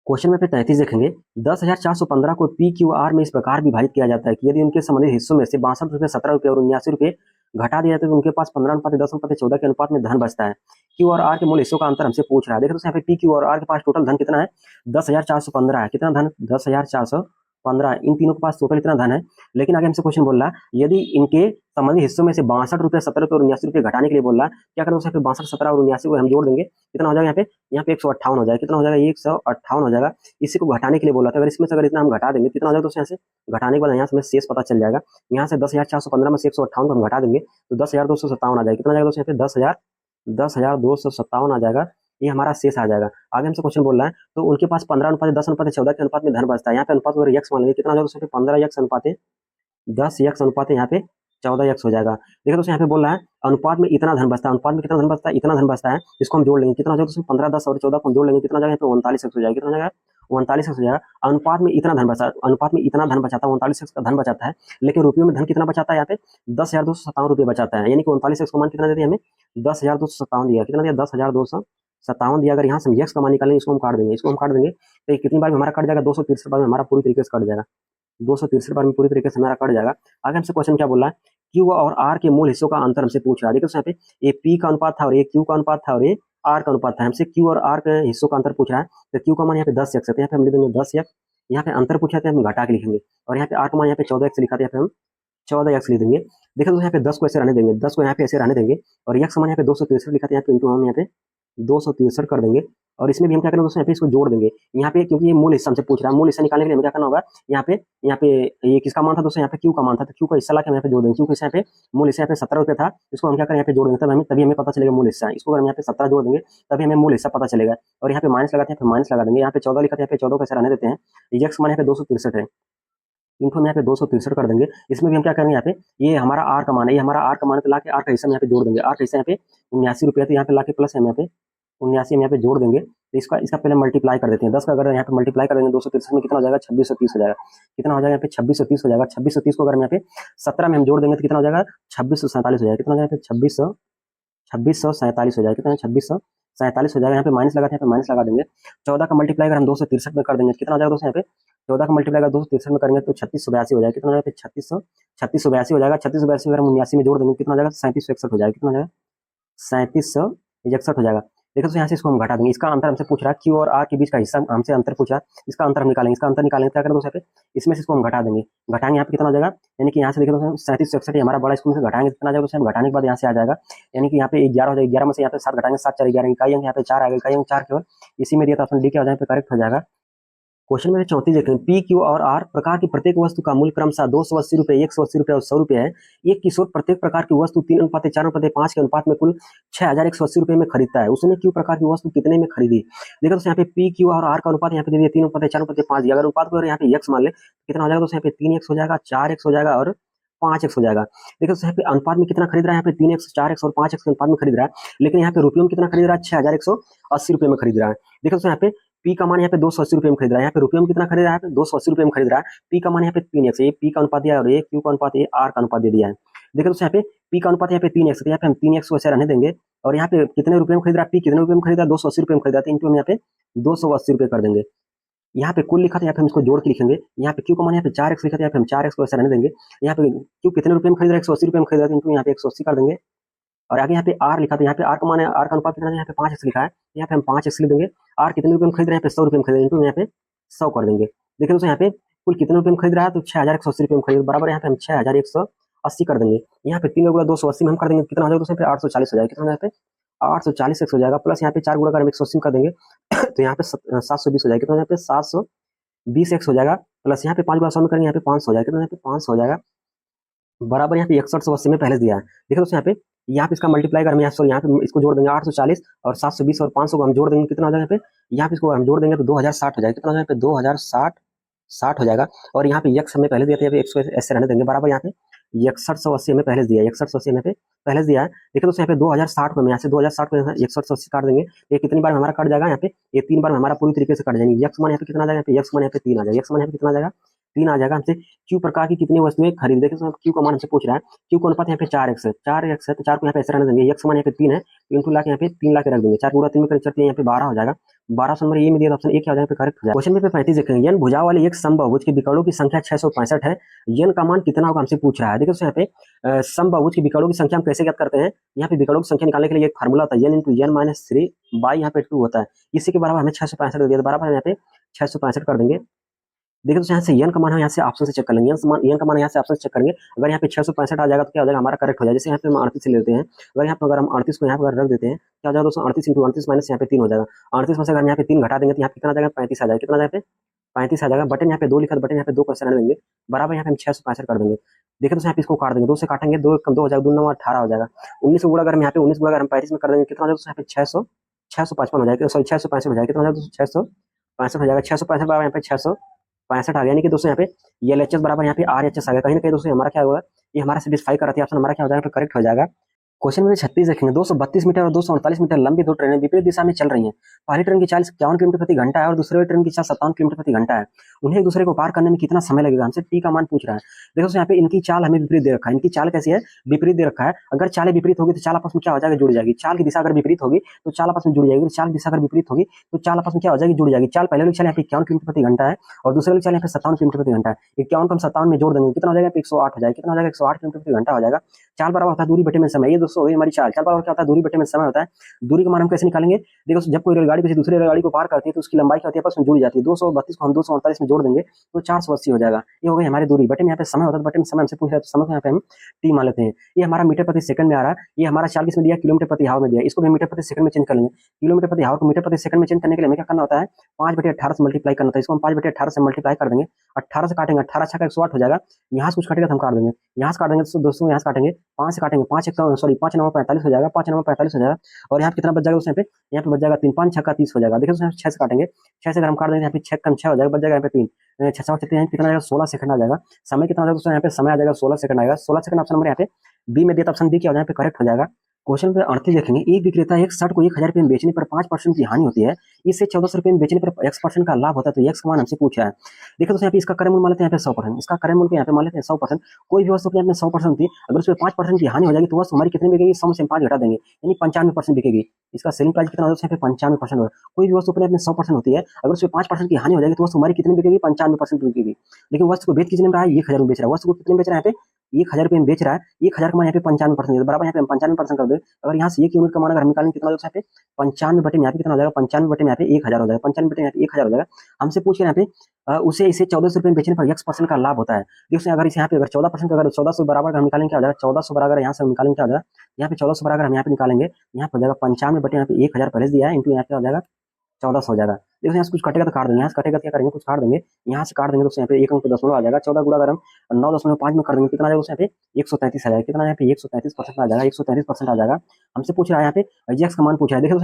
क्वेश्चन में 33 देखेंगे, 10,415 को पी क्यू आर में इस प्रकार विभाजित किया जाता है कि यदि उनके संबंधित हिस्सों में से 62 रुपये 17 रुपये और 79 रुपये घटा दिया जाता है तो उनके पास 15:10:14 के अनुपात में धन बचता है। क्यू और आर के मूल हिस्सों का अंतर हमसे पूछ रहा है। देखो यहाँ पे पी क्यू और आर के पास टोटल धन कितना है 10,415 है। कितना धन 10,415, इन तीनों के पास टोटल इतना धन है। लेकिन आगे हमसे क्वेश्चन बोल रहा है यदि इनके संबंधित हिस्सों में से 62 रुपये 17 रुपये और 79 रुपये घटाने के लिए बोल रहा है, क्या करें 62 17 और 79 को हम जोड़ देंगे, कितना हो जाएगा यहाँ पे 158 हो जाएगा। कितना हो जाएगा 158 हो जाएगा। इसी को घटाने के लिए बोला था, अगर इसमें से अगर इतना हम घटा देंगे कितना हो जाएगा, तो यहाँ से घटाने के बाद यहाँ से हमें शेष पता चल जाएगा। यहाँ से 10,415 में से 158 को हम घटा देंगे तो 10,257 आ जाएगा। कितना आ जाएगा दोस्तों यहाँ पे 10,257 आ जाएगा, ये हमारा शेष आ जाएगा। आगे हमसे क्वेश्चन बोल रहा है तो उनके पास 15:10:14 के अनुपात में धन बचता है। यहाँ पे अनुपात अगर यक्स मान लेंगे, कितना हो जाएगा दोस्तों 15x अनुपात 10x अनुपात यहाँ पे 14x हो जाएगा। देखो दोस्तों यहाँ पे बोल रहा है अनुपात में इतना धन बचता है, अनुपात में कितना धन बचता है, इतना धन बचता है, इसको हम जोड़ लेंगे, कितना हो जाएगा दोस्तों 15 10 और 14 को हम जोड़ लेंगे, कितना हो जाएगा यहाँ पे 39x हो जाएगा। कितना हो जाएगा 39x हो जाएगा। अनुपात में इतना धन बचा, अनुपात में इतना धन बचाता है 39x का धन बचाता है, लेकिन रुपयों में धन कितना बचाता है यहाँ पे 10,257 रुपये बचाता है, यानी कि 39x का मान कितना दे दिया हमें 10,257 दिया। कितना दिया 10,257 दिया। अगर यहाँ से हम x का मान निकालेंगे, इसको हम काट देंगे, इसको हम काट देंगे तो ये कितनी बार में हमारा कट जाएगा 263 बार में हमारा पूरी तरीके से कट जाएगा, 263 बार में पूरी तरीके से हमारा कट जाएगा। आगे हमसे क्वेश्चन क्या बोल रहा है, क्यू और आर के मूल हिस्सों का अंतर हमसे पूछ रहा है। देखो यहाँ पे ये पी का अनुपात था और ये क्यू का अनुपात था और ये आर का अनुपात था। हमसे क्यू और आर के हिस्सों का अंतर पूछ रहा है, तो क्यू का मान यहाँ पे 10x है, यहाँ पे हम लिख देंगे 10x। यहाँ पे अंतर पूछा था हम घटा के लिखेंगे और यहाँ पे आर का मान यहाँ पे 14x लिखा था, यहाँ पे हम 14x लिख देंगे। देखो तो यहाँ पे 10 को ऐसे रहने देंगे, 10 को यहाँ पे ऐसे रहने देंगे और यक्स मान यहाँ पे 263 लिखा था, यहाँ पे इंटू हम यहाँ पे 263 कर देंगे और इसमें भी हम क्या करेंगे दोस्तों यहाँ पे इसको जोड़ देंगे। यहाँ पे क्योंकि ये मूल हिस्सा हमसे पूछ रहा है, मूल हिस्सा निकालने के लिए हमें क्या करना होगा, यहाँ पे ये किसका मान था दोस्तों, यहाँ पे क्यू का मान था, तो क्यू का हिस्सा लाके हम यहाँ पे जोड़ देंगे। क्यू का यहाँ पे मूल हिस्सा यहाँ पे 17 रुपये था, इसको हम क्या करें यहाँ पे जोड़ देंगे, तभी हमें पता चलेगा मूल हिस्सा। इसको अगर हम यहाँ पे 17 जोड़ देंगे तभी हमें मूल हिस्सा पता चलेगा और यहाँ पे माइनस लगाते हैं, माइनस लगा देंगे। यहाँ पे 14 लिखा था, यहाँ पे 14 कैसे रहने देते हैं। यक्स मान यहाँ पे 263 है, इनको हम यहाँ पे 263 कर देंगे। इसमें भी हम क्या करेंगे, यहाँ पे ये हमारा आर का मान है, ये हमारा आर का मान है, तो लाके आर का हिस्सा में यहाँ पे जोड़ देंगे। आर का हिस्सा यहाँ पे 79 रुपया, तो यहाँ पे लाके प्लस हम यहाँ पे 79 हम यहाँ पे जोड़ देंगे। तो इसका इसका पहले मल्टीप्लाई कर देते हैं। 10 का अगर यहाँ पे मल्टीप्लाई कर देंगे 263 में, कितना हो जाएगा, 2630 हो जाएगा। कितना हो जाएगा यहाँ पे 2630 हो जाएगा। 2630 को अगर हम यहाँ पे 17 में हम जोड़ देंगे तो कितना हो जाएगा, 2647 हो जाएगा। कितना हो जाएगा, 2647 हो जाएगा। कितना, 2647 हो जाएगा। यहाँ पे माइनस लगा था, यहाँ पे माइनस लगा देंगे। 14 का मल्टीप्लाई अगर हम 263 में कर देंगे कितना हो जाएगा दोस्तों, यहाँ पे 14 का मल्टीप्लाई अगर 263 में करेंगे तो 3682 हो जाएगा। कितना हो जाएगा, 3682 हो जाएगा। 3682 अगर हम 79 में जोड़ देंगे कितना हो जाएगा, 3761 हो जाएगा। कितना हो जाएगा, 3761 हो जाएगा। देखो तो यहाँ से इसको हम घटा देंगे। इसका अंतर हमसे पूछ रहा है, क्यू और आर के बीच का हिस्सा हमसे अंतर पूछ रहा है, इसका अंतर हम निकालेंगे। इसका अंतर निकालेंगे क्या करेंगे दोस्तों, इसमें से इसको हम घटा देंगे। घटाएंगे यहाँ पे कितना हो जाएगा, यानी कि यहाँ से देखो दोस्तों 3761 हमारा बड़ा, इसको से घटाएंगे कितना आ जाएगा दोस्तों, घटाने के बाद यहाँ से आ जाएगा, यानी कि यहाँ पे 11 हो जाएगा। 11 में से यहाँ पे 7 घटाएंगे, 7 4 11, इकाई अंक यहाँ पे 4 आ गया। इकाई अंक 4 केवल इसी में दिया था, ऑप्शन डी क्या हो जाएगा, करेक्ट हो जाएगा। क्वेश्चन में 34 देखें, पी क्यू और आर प्रकार की प्रत्येक वस्तु का मूल्य क्रमशः 280 रुपए, 180 रुपए और 100 रुपए है। एक किशोर प्रत्येक प्रकार की वस्तु 3:4:5 के अनुपात में कुल 6180 रुपए में खरीदता है। उसने क्यू प्रकार की वस्तु कितने में खरीदी। देखो तो यहाँ पे पी क्यू और आर का अनुपात यहाँ पे दे दिया 3:4:5 दिया। अगर अनुपात को यहाँ पे x मान ले कितना हो जाएगा, तो यहाँ पे 3x हो जाएगा, 4x हो जाएगा और 5x हो जाएगा। देखो तो यहाँ पे अनुपात में कितना खरीद रहा है, यहाँ पे 3x 4x और 5x के अनुपात में खरीद रहा है। लेकिन यहाँ पे रुपयों में कितना खरीद रहा है, 6180 रुपए में खरीद रहा है। देखो तो यहाँ पे पी का मान यहाँ पे 280 रुपए में खरीद रहा है, यहाँ पे रुपये में कितना खरीद रहा है, 280 रुपए में खरीद रहा है। पी का मान यहाँ पे 3x, ये पी का अनुपात दिया है और ये क्यू का अनुपात, ये आर का अनुपात दे दिया है। देखो तो यहाँ पे पी का अनुपात यहाँ पे 3x, तो यहाँ पे हम 3x को ऐसे रहने देंगे। और यहाँ पे कितने रुपए में खरीद रहा है, पी कितने रुपए में खरीद रहा है, 280 रुपए में खरीद रहा है, इंटू हम यहाँ पे 280 रुपए कर देंगे। यहाँ पे कुल लिखा था, यहाँ पे हम इसको जोड़ के लिखेंगे। यहाँ पे क्यू का मान यहाँ पे 4x लिखा था, यहाँ पे हम 4x को ऐसे रहने देंगे। यहाँ पे क्यू कितने रुपए में खरीद रहा है, 180 रुपए में खरीद रहा है, इंटू यहाँ पे 180 कर देंगे। और आगे यहाँ पे आर लिखा था, यहाँ पे आर का मान है, आर का अनुपात कितना है, यहाँ पे 5x लिखा है, यहाँ पे हम 5x लिख देंगे। आर कितने रुपए में खरीद रहे हैं, यहाँ पे 100 रुपए में खरीद रहे हैं, इंटू यहाँ पे 100 कर देंगे। देखिए दोस्तों यहाँ पे कुल कितने रुपए में खरीद रहा है, तो 6180 रुपए में खरीद, बराबर यहाँ पे हम 6180 कर देंगे। यहाँ पे 3 गुणा 280 में हम कर देंगे, कितना हो जाएगा दोस्तों, 840 हो जाएगा। कितना यहाँ पे 840 हो जाएगा, प्लस यहाँ पे 4 गुणा हम 180 कर देंगे तो यहाँ पे 720 हो जाएगा। कितना यहाँ पे 720 हो जाएगा, प्लस यहाँ पे 5 गुणा 100 में करेंगे, यहाँ पे 500 हो जाएगा। कितना यहाँ पे 500 हो जाएगा, बराबर यहाँ पे 6180 में पहले दिया है। देखो दोस्तों यहाँ पे इसका मल्टीप्लाई कर, यहाँ पे इसको जोड़ देंगे 840 और 720 और 500 को हम जोड़ देंगे, कितना हो जाएगा यहाँ पे इसको हम जोड़ देंगे तो 2060 हो जाएगा। कितना हो जाएगा, 2060 हो जाएगा। और यहाँ पे यक्स हमें पहले दिया था, यहाँ पे 100 ऐसे रहने देंगे, बराबर यहाँ पे 6180 हमें पहले दिया है, 6180 हमें पहले दिया है। देखिए दोस्तों यहाँ पे 2060 को यहाँ से 2060 को 6180 काट देंगे, ये कितनी बार में हमारा कट जाएगा, यहाँ पे ये 3 बार में हमारा पूरी तरीके से कट जाएंगे। यक्स मान यहाँ पे कितना आ जाएगा, यहाँ पे यक्स मान यहाँ पे 3 आ जाएगा, यक्स मान यहाँ पे कितना आ जाएगा, 3 आ जाएगा। हमसे क्यू प्रकार की कितनी वस्तुएं खरीद, देखिए क्यू का मान हमसे पूछ रहा है। क्यू का अनुपात यहाँ पे 4x है, 4x है तो 4 को यहाँ पे ऐसे रहने देंगे। यक्स मान यहाँ पे 3 है, इंटू ला के यहाँ पे 3 ला के रख देंगे। 4 गुणा 3 में करें, यहाँ पे 12 हो जाएगा। 12 नंबर ये में दिया, ऑप्शन ए क्या हो जाएगा, करेक्ट हो जाएगा। क्वेश्चन पे 35 देखेंगे, यन भुजा वाले एक समबाहुभुज के विकर्णों की संख्या 665 है, यन का मान कितना होगा हमसे पूछ रहा है। देखिए यहाँ पे समबाहुभुज के विकर्णों की संख्या हम कैसे ज्ञात करते हैं, यहाँ पे विकर्णों की संख्या निकालने के लिए एक फार्मूला होता है, यन इंटू यन माइनस 3 बाई यहाँ पे 2 होता है। इसी के बराबर हमें 665 दे दिया, बराबर यहाँ पे 665 कर देंगे। देखिए तो यहाँ से यन का मान हम यहाँ से ऑप्शन से चेक कर लेंगे, यन का मान यहाँ से ऑप्शन से चेक करेंगे। अगर यहाँ पे 665 आ जाएगा तो क्या हो जाएगा, हमारा करेक्ट हो जाएगा। जैसे यहाँ पे हम 38 से लेते हैं, अगर यहाँ पे अगर हम 38 को यहाँ पर रख देते हैं, क्या हो जाएगा दोस्तों, 38 इंटू 38 माइनस यहाँ पे 3 हो जाएगा। 38 में से अगर हम यहाँ पे 3 घटा देंगे तो यहाँ पे कितना आ जाएगा, 35 आ जाएगा। कितना आ जाएगा, 35 आ जाएगा। बटन यहाँ पे 2 लिखा, बटन यहाँ पे 2 को रहने देंगे, बराबर यहाँ पे हम 665 कर देंगे। देखिए तो यहाँ पे इसको काट देंगे, 2 से काटेंगे, 2 कम 2 हो जाएगा, 2 9 18 हो जाएगा। 19 गुणा अगर हम यहाँ पे 19 गुणा अगर हम 35 में कर देंगे, कितना हो जाएगा यहाँ पे 655 हो जाएगा, सॉरी 665 हो जाएगा। कितना हो जाएगा, 665 हो जाएगा। 665 बराबर यहाँ पे 665 आ गया, यानी कि दोस्तों यहाँ पे ये एलएचएस बराबर यहाँ पे आरएचएस आ गया। कहीं ना कहीं दोस्तों हमारा क्या होगा, ये हमारा सेटिस्फाई कराती है, ऑप्शन हमारा क्या हो जाएगा, करेक्ट हो जाएगा। क्वेश्चन में 36 देखेंगे, 232 मीटर और 248 मीटर लंबी 2 ट्रेनें विपरीत दिशा में चल रही हैं। पहली ट्रेन की चाल 51 किलोमीटर प्रति घंटा है और दूसरी ट्रेन की चाल 57 किलोमीटर प्रति घंटा है। उन्हें एक दूसरे को पार करने में कितना समय लगेगा, हमसे टी का मान पूछ रहा है। देखो यहाँ पे इनकी चाल हमें विपरीत दे रखा है, इनकी चाल कैसी है, विपरीत दे रखा है। अगर चालें विपरीत होगी तो चाल आपस में क्या हो जाएगी, जुड़ जाएगी। चाल की दिशा अगर विपरीत होगी तो चाल आपस में जुड़ जाएगी, चाल की दिशा अगर विपरीत होगी तो चाल आपस में क्या हो जाएगी, जुड़ जाएगी। चाल पहले वाली चाल यहाँ पे 51 किलोमीटर प्रति घंटा है और दूसरे वाली चाल यहाँ पे 57 किलोमीटर प्रति घंटा है। 51 को हम 57 में जोड़ देंगे, कितना हो जाएगा, 108 हो जाएगा। कितना हो जाएगा, 108 किलोमीटर प्रति घंटा हो जाएगा। चाल बराबर होता है दूरी बटे में समय, ये दोस्तों हमारी चाल बराबर क्या होता है, दूरी बटे में समय होता है। दूरी का मान हम कैसे निकालेंगे, देखो जब कोई रेलगाड़ी किसी दूसरी रेलगाड़ी को पार करती है तो उसकी लंबाई क्या होती है, आपस में जुड़ जाती है। 232 को हम 248 में जोड़ देंगे तो 480 हो जाएगा। ये हो गई हमारी दूरी। बटे में यहाँ पे समय होता है, बटे में समय हमसे पूछ रहा है तो समय को यहाँ पे हम टी मान लेते हैं। ये हमारा मीटर प्रति सेकंड में आ रहा है, ये हमारा चाल किसमें दिया, किलोमीटर प्रति हावर में दिया। इसको भी मीटर प्रति सेकंड में चेंज कर लेंगे। किलोमीटर प्रति हावर को मीटर प्रति सेकंड में चेंज करने के लिए हमें क्या करना होता है, 5/18 से मल्टीप्लाई करना होता है। इसको हम 5/18 से मल्टीप्लाई कर देंगे, 18 से काटेंगे, 18 छक्का 108 हो जाएगा। यहाँ से कुछ काटेगा तो हम काट देंगे, यहाँ से काटेंगे तो दोस्तों यहाँ से काटेंगे, 5 से काटेंगे, 5 9 45 हो जाएगा, 5 9 45 हो जाएगा। और यहाँ पे कितना बच जाएगा, यहाँ पे बच जाएगा 3 5 छक्का 30 हो जाएगा। देखिए 6 से काटेंगे, 6 से अगर हम काट देंगे यहाँ पे 6 कम 6 हो जाएगा, बच जाएगा यहाँ पे 3 6 7 3 कितना आ जाएगा 16 सेकंड आ जाएगा। समय कितना आ जाएगा दोस्तों, यहाँ पे समय आ जाएगा 16 सेकंड आएगा। 16 सेकंड ऑप्शन नंबर यहाँ पे बी में दिया, ऑप्शन बी क्या हो जाए यहाँ पे करेक्ट हो जाएगा। क्वेश्चन पे 38 देखेंगे, एक विक्रेता एक शर्ट को 1000 रुपये में बेचने पर 5% की हानि होती है, इसे 1400 रुपये में बेचने पर x% का लाभ होता है, तो x का मान हमसे पूछा है। देखो दोस्तों यहाँ पे इसका क्रय मूल्य मान लेते हैं यहाँ पे 100%, इसका क्रय मूल्य यहाँ पे मान लेते हैं 100%। कोई भी वस्तु अपने आप में 100% थी, अगर उसमें 5% की हानि हो जाएगी तो वस्तु हमारी कितनी बिकेगी, 100 में 5 घटा देंगे यानी 95% बिकेगी। इसका सेलिंग प्राइस कितना होता है यहाँ पे 95% होगा। कोई भी वस्तु अपने अपने 100% होती है, अगर उसमें 5% की हानि हो जाएगी तो वस्तु हमारी कितनी बिकेगी, 95% बिकेगी। लेकिन वस्तु को बेच कितने में रहा है, 1000 में बेच रहा है। वस्तु को कितने में बेच रहा है यहाँ पे 1000 रुपये में बेच रहा है। 1000 का मान यहाँ पे 95% बराबर, यहाँ पे हम 95% कर दे। अगर यहाँ से 1 यूनिट का मान अगर हम निकालेंगे कितना हो जाएगा यहाँ पे 95 बटे में यहाँ पे कितना हो जाएगा, 95 बटे में यहाँ पे 1000 हो जाएगा। 95 बटे में यहाँ पे 1000 हो जाएगा। हमसे पूछ रहे हैं यहाँ पे उसे इसे 1400 रुपये में बेचने पर x% का लाभ होता है। देखिए अगर इसे यहाँ पे अगर 14% अगर 1400 बराबर हम निकालेंगे क्या हो जाएगा, 1400 बराबर यहाँ से हम निकालेंगे क्या हो जाएगा, यहाँ पे 1400 बराबर हम यहाँ पे निकालेंगे, यहाँ पे हो जाएगा 95 बटे यहाँ पे 1000 पहले दिया है इंटू यहाँ पे हो जाएगा 1400 हो जाएगा। देखो यहाँ से कुछ कटेगा तो काट देंगे, यहाँ से कटेगा क्या करेंगे, कुछ काट देंगे, यहाँ से काट देंगे तो यहाँ पे 1 अंक पे दशमलव आ जाएगा। 14 गुणा अगर हम 9.5 में कर देंगे कितना आ जाएगा, यहाँ पे 133 आ जाएगा। कितना यहाँ पे 133% आ जाएगा, 133% आ जाएगा। हमसे पूछ रहा है यहाँ पे x का मान पूछा है। देखो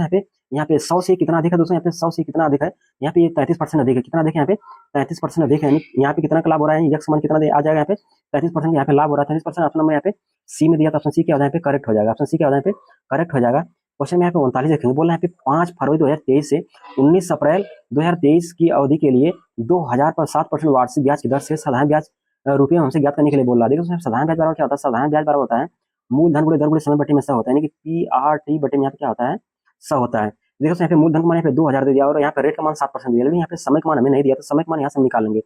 यहाँ पे 100 से कितना अधिक है दोस्तों, यहाँ पे 100 से कितना अधिक है, यहाँ पे 33% अधिक है। कितना अधिक है यहाँ पे 33% अधिक है, यहाँ पे कितना का लाभ हो रहा है, x मान कितना आ जाएगा यहाँ पे 33% यहाँ पे लाभ हो रहा है। 33% ऑप्शन नंबर यहाँ पे सी में दिया, तो ऑप्शन सी क्या हो जाए यहाँ पे करेक्ट हो जाएगा। ऑप्शन सी क्या हो जाए यहाँ पे करेक्ट हो जाएगा। क्वेश्चन में यहाँ पे 39 देखेंगे, बोला यहाँ पे 5 फरवरी 2023 से 19 अप्रैल 2023 की अवधि के लिए 2000 पर 7% वार्षिक ब्याज की दर से साधारण ब्याज रुपये हमसे ज्ञात करने के लिए बोल रहा है। देखो साधारण ब्याज बराबर क्या होता है, साधारण ब्याज बराबर होता है मूलधन गुणे दर गुणे समय बटे में स होता है, यानी कि PRT बटे में यहाँ पे क्या होता है, स होता है। देखो यहाँ पे मूलधन का मान यहाँ पे 2000 दे दिया और यहाँ पे रेट का मान 7% दिया, लेकिन यहाँ पे समय का मान हमें नहीं दिया, तो समय का मान यहाँ से हम निकालेंगे।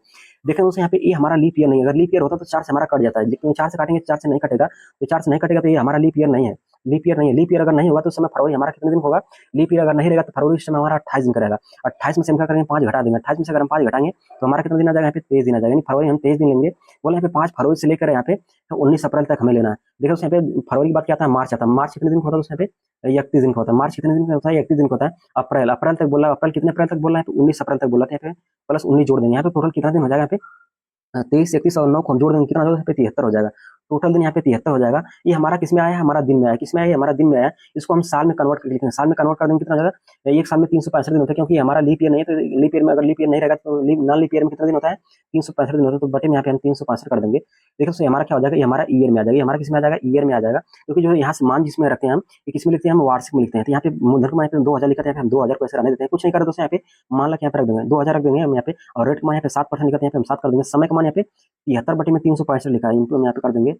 देखें दोस्तों यहाँ पे ये हमारा लीप ईयर नहीं है, अगर लीप ईयर होता तो 4 से हमारा कट जाता है, लेकिन 4 से काटेंगे 4 से नहीं कटेगा, तो 4 से नहीं कटेगा तो ये हमारा लीप ईयर नहीं है। लीप ईयर नहीं है, लीप ईयर अगर नहीं होगा तो समय फरवरी हमारा कितने दिन होगा, लीप ईयर अगर नहीं रहेगा तो फरवरी इस समय हमारा 28 दिन करेगा। 28 में से हम क्या करेंगे 5 घटा देंगे, 28 में से अगर हम 5 घटाएंगे तो हमारा कितना दिन आ जाएगा, यहाँ पे 23 दिन आ जाएगा, यानी फरवरी हम 23 दिन लेंगे। बोले यहाँ पे 5 फरवरी से लेकर यहाँ पे 19 अप्रैल तक हमें लेना है। देखो यहाँ पे फरवरी के बाद क्या आता है, मार्च आता है। मार्च कितने दिन का होता है यहाँ पे 31 दिन का होता है। मार्च कितने दिन का होता है, 31 दिन का होता है। अप्रैल अप्रैल तक बोला, अप्रैल कितने अप्रैल तक बोला है, तो 19 अप्रैल तक बोला था। यहाँ पे प्लस 19 जोड़ देंगे, यहाँ पे टोटल कितना दिन हो जाएगा, यहाँ पे 23 31 और 9 को हम जोड़ देंगे कितना हो जाएगा, यहाँ पे 73 हो जाएगा। टोटल दिन यहाँ पे 73 हो जाएगा। ये हमारा किस में आया है, हमारा दिन में आया, किस में आया, हमारा दिन में आया। इसको हम साल में कन्वर्ट कर लेते हैं, साल में कन्वर्ट कर देंगे कितना हो जाएगा, एक साल में 365 दिन होता है, क्योंकि हमारा लीप ईयर नहीं है, तो लीप ईयर में अगर लीप ईयर नहीं रहेगा तो नॉन लीप ईयर में कितना दिन होता है, 365 दिन होता है, तो बटे में यहाँ पे हम 365 कर देंगे। देखो तो हमारा क्या हो जाएगा, ये हमारा ईयर में आ जाएगा, हमारा किस में आ जाएगा, ईयर में आ जाएगा। क्योंकि जो यहाँ से मान जिसमें रखते हैं हम, ये किस में लिखते हैं, हम वार्षिक में लिखते हैं। तो यहाँ पे मूलधन को यहाँ पे 2000 लिखते हैं, हम 2000 को ऐसे रहने देते हैं, कुछ नहीं कर दोस्तों। यहाँ पे मान ला यहाँ पे रख देंगे 2000 रख देंगे हम यहाँ पे, और रेट मान यहाँ पे 7% लिखते हैं, यहाँ पे हम 7 कर देंगे। समय का मान यहाँ पे 73 बटे में 365 लिखा है, इनको हम यहाँ पे कर देंगे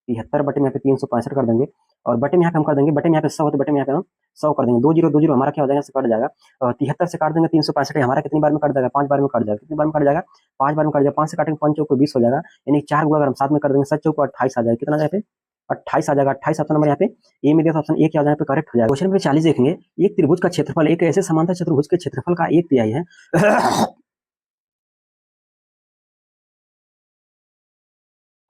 73 बटे में यहाँ पे 365 कर देंगे, और बटे में यहाँ पे हम कर देंगे, बटे में यहाँ पे 100 होते, बटे में यहाँ पे हम 100 कर देंगे। 20 हमारा क्या हो जाएगा, कट जाएगा। 73 से काट देंगे 365, हमारा कितनी बार में कट जाएगा, 5 बार में कट जाएगा। कितनी बार में कट जाएगा, 5 बार में कट जाएगा। 5 से काटेंगे 5 चौको 20 हो जाएगा, यानी 4 गुणा अगर हम 7 में कर देंगे 7 चौको 28 आ जाएगा। कितना यहाँ पे 28 आ जाएगा। 28 ऑप्शन नंबर यहाँ पे ए में दिया, ऑप्शन ए क्या हो जाएगा, करेक्ट हो जाएगा। क्वेश्चन नंबर 40 देखेंगे, एक त्रिभुज का क्षेत्रफल एक ऐसे समांतर चतुर्भुज के क्षेत्रफल का 1/3 है।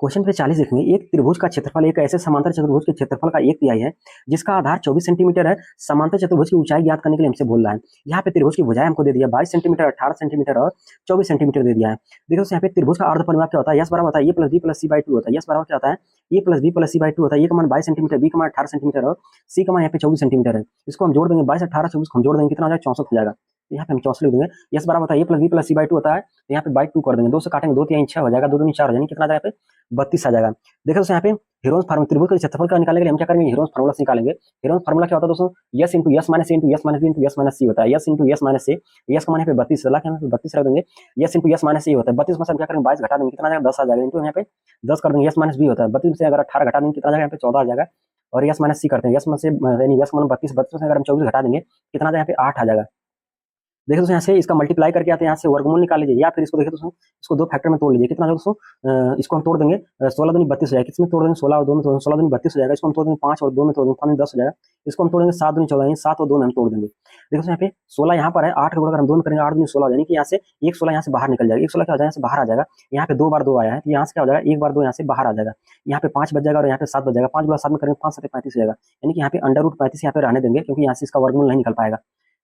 क्वेश्चन पे 40 देखेंगे, एक त्रिभुज का क्षेत्रफल एक ऐसे समांतर चतुर्भुज के क्षेत्रफल का 1/3 है, जिसका आधार 24 सेंटीमीटर है। समांतर चतुर्भुज की ऊंचाई ज्ञात करने के लिए हमसे बोल रहा है। यहाँ पे त्रिभुज की भुजाएं हमको दे दिया 22 सेंटीमीटर, 18 सेंटीमीटर और 24 सेंटीमीटर दे दिया है। देखो यहाँ पे त्रिभुज का अर्ध परिमाप क्या होता है, यस बराबर होता है a plus b plus c by 2 होता है। यस बराबर क्या होता है, a plus b plus c by 2 होता है। ए का मान 22 सेंटीमीटर, बी का मान 18 सेंटीमीटर और सी का मान यहाँ पे 24 सेंटीमीटर है। इसको हम जोड़ देंगे 22 18 24 को हम जोड़ देंगे कितना हो जाएगा, 64 हो जाएगा। यहाँ पे हम 64 लिख देंगे। यस बराबर होता है a plus b plus c by 2 होता है, तो यहाँ पे बाई 2 कर देंगे, 2 से काटेंगे 2 3 6 हो जाएगा, 2 दूनी 4 हो जाएगा, कितना आ जाएगा, 32 आ जाएगा। देखो दोस्तों यहाँ पे हेरोन्स फार्मूला त्रिभुज के क्षेत्रफल का निकालने के लिए हम क्या करेंगे, हेरोन्स फार्मूला से निकालेंगे। हेरोन्स फार्मूला क्या होता है दोस्तों, s into s minus a into s minus b into s minus c होता है। S into s minus a, s का मान यहाँ पे 32 ला के हम 32 रख देंगे। यस इंटू यस माइनस ए होता है, 32 में से हम क्या करेंगे 22 घटा देंगे, कितना आ जाएगा 10 आ जाएगा, इंटू यहाँ पे 10 कर देंगे। यस माइनस बी होता है 32 में से अगर 18 घटा देंगे कितना आ जाएगा, यहाँ पे 14 आ जाएगा। और यस माइनस सी करते हैं, यस में से यानी यस मान 32 में से अगर हम 24 घटा देंगे कितना आ जाएगा, यहाँ पे 8 आ जाएगा। देखिए दोस्तों यहाँ से इसका मल्टीप्लाई करके आते हैं, यहाँ से वर्गमूल निकाल लीजिए, या फिर इसको देखिए दोस्तों इसको 2 फैक्टर में तोड़ लीजिए। कितना दोस्तों, इसको हम तोड़ देंगे 16 दूनी 32 हो जाएगा, किसमें तोड़ देंगे 16 और 2 में तोड़ देंगे, 16 दूनी 32 हो जाएगा। इसको हम तोड़ देंगे 5 और 2 में तोड़ देंगे 5 10 हो जाएगा। इसको हम तोड़ेंगे 7 दूनी 14, 7 और 2 में हम तोड़ देंगे। देखो यहाँ पे 16 यहाँ पर है, 8 अगर हम 2 में करेंगे 8 दूनी 16 हो जाएगा, कि यहाँ से एक 16 यहाँ से बाहर निकल जाएगा। एक 16 क्या हो जाएगा, यहाँ से बाहर आ जाएगा। यहाँ पे 2 बार 2 आया है, तो यहाँ से क्या हो जाएगा, 1 बार 2 यहाँ से बाहर आ जाएगा। यहाँ पे 5 बच जाएगा और यहाँ पे 7 बच जाएगा। 5 गुणा 7 में करेंगे 5 7 35 हो जाएगा, यानी कि यहाँ पे अंडर रूट 35 यहाँ पे रहने देंगे, क्योंकि यहाँ से इसका वर्गमूल नहीं निकल पाएगा।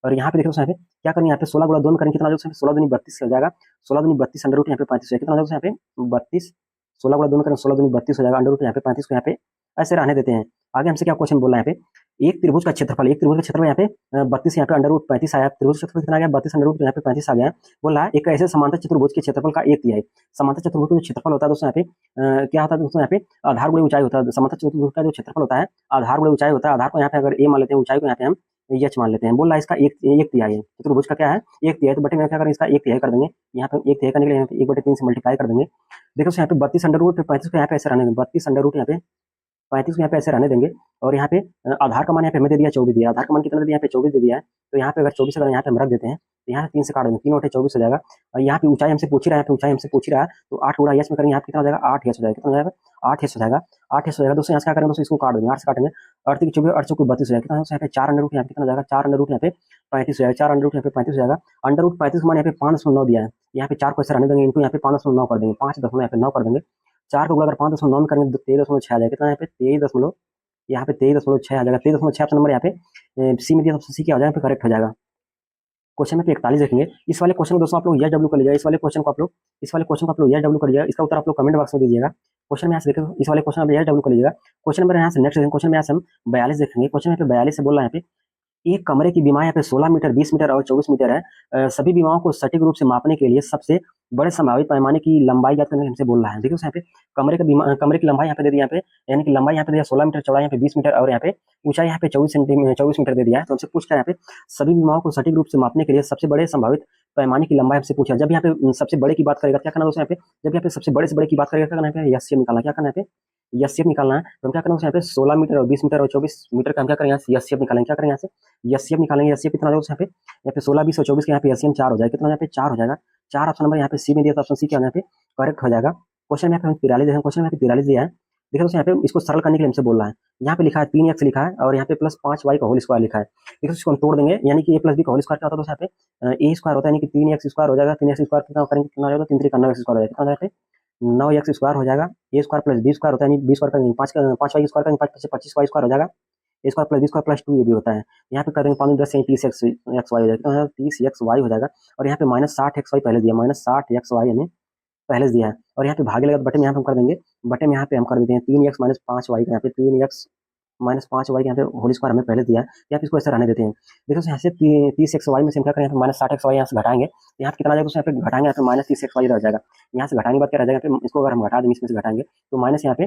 और यहाँ पे देखो यहाँ पे क्या करेंगे, यहाँ पे 16 गुणा 2 में करेंगे कितना हो जाएगा, 16 दूनी 32 हो जाएगा। 16 दूनी 32 अंडर रूट यहाँ पे 35 है, कितना हो जाएगा यहाँ पे 32। 16 गुणा 2 में करेंगे 16 दूनी 32 हो जाएगा, अंडर रूट यहाँ पे 35 को यहाँ पे ऐसे रहने देते हैं। आगे हमसे क्या क्वेश्चन बोला है यहाँ पे, एक त्रिभुज का क्षेत्रफल यहाँ पे 32, यहाँ पे अंडर रूट 35 आया। त्रिभुज का क्षेत्रफल कितना आ गया? 32 अंडर रूट यहाँ पे 35 आ गया। बोल रहा है एक ऐसे समांतर चतुर्भुज के क्षेत्रफल का 1/3। समांतर चतुर्भुज का जो क्षेत्रफल होता है दोस्तों यहाँ पे क्या होता है दोस्तों, यहाँ पे आधार गुणे ऊंचाई होता है। समांतर चतुर्भुज का जो क्षेत्रफल होता है आधार गुणे ऊंचाई होता है। आधार को यहाँ पे अगर ए मान लेते हैं, ऊंचाई को यहाँ पे हम एच मान लेते हैं। बोल रहा है इसका एक तिहाई है। चतुर्भुज का क्या है? एक तिहाई। तो बटे में क्या करें, इसका एक तिहाई कर देंगे। यहाँ पे एक तिहाई करने के लिए यहाँ पे 1/3 से मल्टीप्लाई कर देंगे। देखो यहाँ पे 32 अंडर रूट 35 को यहाँ पे ऐसे रहने देंगे। 32 अंडर रूट यहाँ पे 35 को यहाँ पे ऐसे रहने देंगे। और यहाँ पे आधार का मान यहाँ पे हमें दे दिया 24 दिया। आधार का मान कितना दे दिया? यहाँ पे 24 दे दिया है। तो यहाँ पे अगर 24 अगर यहाँ पे हम रख देते हैं तो यहाँ से 3 से काट देंगे, 3 और 24 हो जाएगा। और यहाँ पे ऊंचाई हमसे पूछ ही रहा है, तो ऊंचाई हमसे पूछ ही रहा है, तो 8 गुणा एच में करेंगे, यहाँ पे कितना हो जाएगा? 8 एच हो जाएगा। कितना हो जाएगा? 8 एच हो जाएगा। 8 एच हो जाएगा दोस्तों। यहाँ से क्या करेंगे दोस्तों, इसको काट देंगे, 8 से काटेंगे। 8 की 24, 8 चौके 32 हो जाएगा। कितना यहाँ पे 4 अंडर रूट, यहाँ पे कितना हो जाएगा? 4 अंडर रूट यहाँ पे 35 हो जाएगा। 4 अंडर रूट यहाँ पे 35 हो जाएगा। अंडर रूट 35 मान यहाँ पे 5.9 दिया है। यहाँ पे 4 को ऐसे रहने देंगे, इनको यहाँ पे 5.9 कर देंगे, 5 यहाँ पे 9 कर देंगे। 4 को गुणा अगर 5.9 में करेंगे तो 23.6 आ जाएगा। कितना यहाँ पे 23 यहाँ पे 23.6 आ जाएगा। 23.6 ऑप्शन नंबर यहाँ पे सी में दिया, तो सी क्या हो जाएगा? यहाँ पे करेक्ट हो जाएगा। क्वेश्चन में 41 देखेंगे। इस वाले क्वेश्चन को दोस्तों आप लोग यस डब्ल्यू कर लीजिएगा। इस वाले क्वेश्चन को आप लोग यस डब्ल्यू कर लीजिएगा। इसका उत्तर आप लोग कमेंट बॉक्स में दीजिएगा। क्वेश्चन में यहाँ से देखो, इस वाले क्वेश्चन आप यस डब्ल्यू कर लीजिएगा। क्वेश्चन नंबर यहाँ से नेक्स्ट देखेंगे। क्वेश्चन में यहाँ से हम 42 देखेंगे। क्वेश्चन में 42 से बोल रहा है यहाँ पे एक कमरे की विमाएं यहाँ पे 16 मीटर, 20 मीटर और 24 मीटर है। सभी विमाओं को सटीक रूप से मापने के लिए सबसे बड़े संभावित पैमाने की लंबाई ज्ञात करने के लिए हमसे बोल रहा है। देखो यहाँ पे कमरे की लंबाई यहाँ पे दे दी, यहाँ पे यानी कि लंबाई यहाँ पे दिया 16 मीटर, चौड़ाई यहाँ पे 20 मीटर और यहाँ पे ऊंचाई यहाँ पे 24 मीटर दे दिया है। तो हमसे पूछता है यहाँ पे सभी विमाओं को सटीक रूप से मापने के लिए सबसे बड़े संभावित पैमाने की लंबाई हमसे पूछा। जब यहाँ पे सबसे बड़े की बात करेगा क्या करना दोस्तों, यहाँ पे जब यहाँ पे सबसे बड़े से बड़े की बात करेगा क्या करना है? एस निकालना। क्या करना है? एस निकालना है। तो हम क्या करेंगे यहाँ पे 16 मीटर और 20 मीटर और 24 मीटर का हम क्या करेंगे? एस निकालेंगे। क्या करेंगे? यहाँ से एस निकालेंगे। एस कितना होगा यहाँ पे 16, 20 और 24 के यहाँ पे एस 4 हो जाएगा। कितना यहाँ पे 4 हो जाएगा। 4 ऑप्शन नंबर यहाँ पे सी में दिया, तो ऑप्शन सी क्या यहाँ पे करेक्ट हो जाएगा। क्वेश्चन में 43 दिया है। क्वेश्चन में 43 दिया है। देखो दोस्तों यहाँ पे इसको सरल करने के लिए हमसे बोल रहा है। यहाँ पे लिखा है 3x लिखा है और यहाँ पे प्लस 5y का होल स्क्वायर लिखा है। देखो इसको हम तोड़ देंगे, यानी कि a प्लस बी का होल स्क्वायर क्या होता है? यहाँ पे ए स्क्वायर होता है, यानी कि 3x स्क्वायर हो जाएगा। 3x स्क्वायर कितना करेंगे? कितना हो जाएगा? 3 3 का 9x स्क्वायर हो जाएगा। कितना हो जाएगा? 9x स्क्वायर हो जाएगा। A square plus b square होता है, यानी बी स्क्वायर करेंगे 5y स्क्वायर करेंगे, 5 से 25y स्क्वायर हो जाएगा। A square plus b square plus 2 ये भी होता है। यहाँ पे करेंगे 5 10 30 एक्स वाई हो जाएगा। कितना 30 एक्स वाई हो जाएगा। और यहाँ पे माइनस 60 एक्स वाई पहले दिया, माइनस 60 एक्स वाई हमें पहले दिया है। और यहाँ पे भागे लगा, बटे में यहाँ पे हम कर देंगे, बटे में यहाँ पे हम कर देते हैं 3x माइनस 5y का, यहाँ पे 3x माइनस 5y यहाँ पे होल स्क्वायर हमें पहले दिया है। यहाँ पे इसको ऐसे रहने देते हैं। देखो यहाँ से 30x में से हम क्या करें? यहाँ पे माइनस 60x यहाँ से घटाएंगे, यहाँ पे कितना आ जाएगा? यहाँ पे घटाएंगे, यहाँ पे माइनस 30x रह जाएगा। यहाँ से घटाने के बाद क्या रह जाएगा? यहाँ पे इसको अगर हम घटा देंगे, इसमें से घटाएंगे तो माइनस यहाँ पे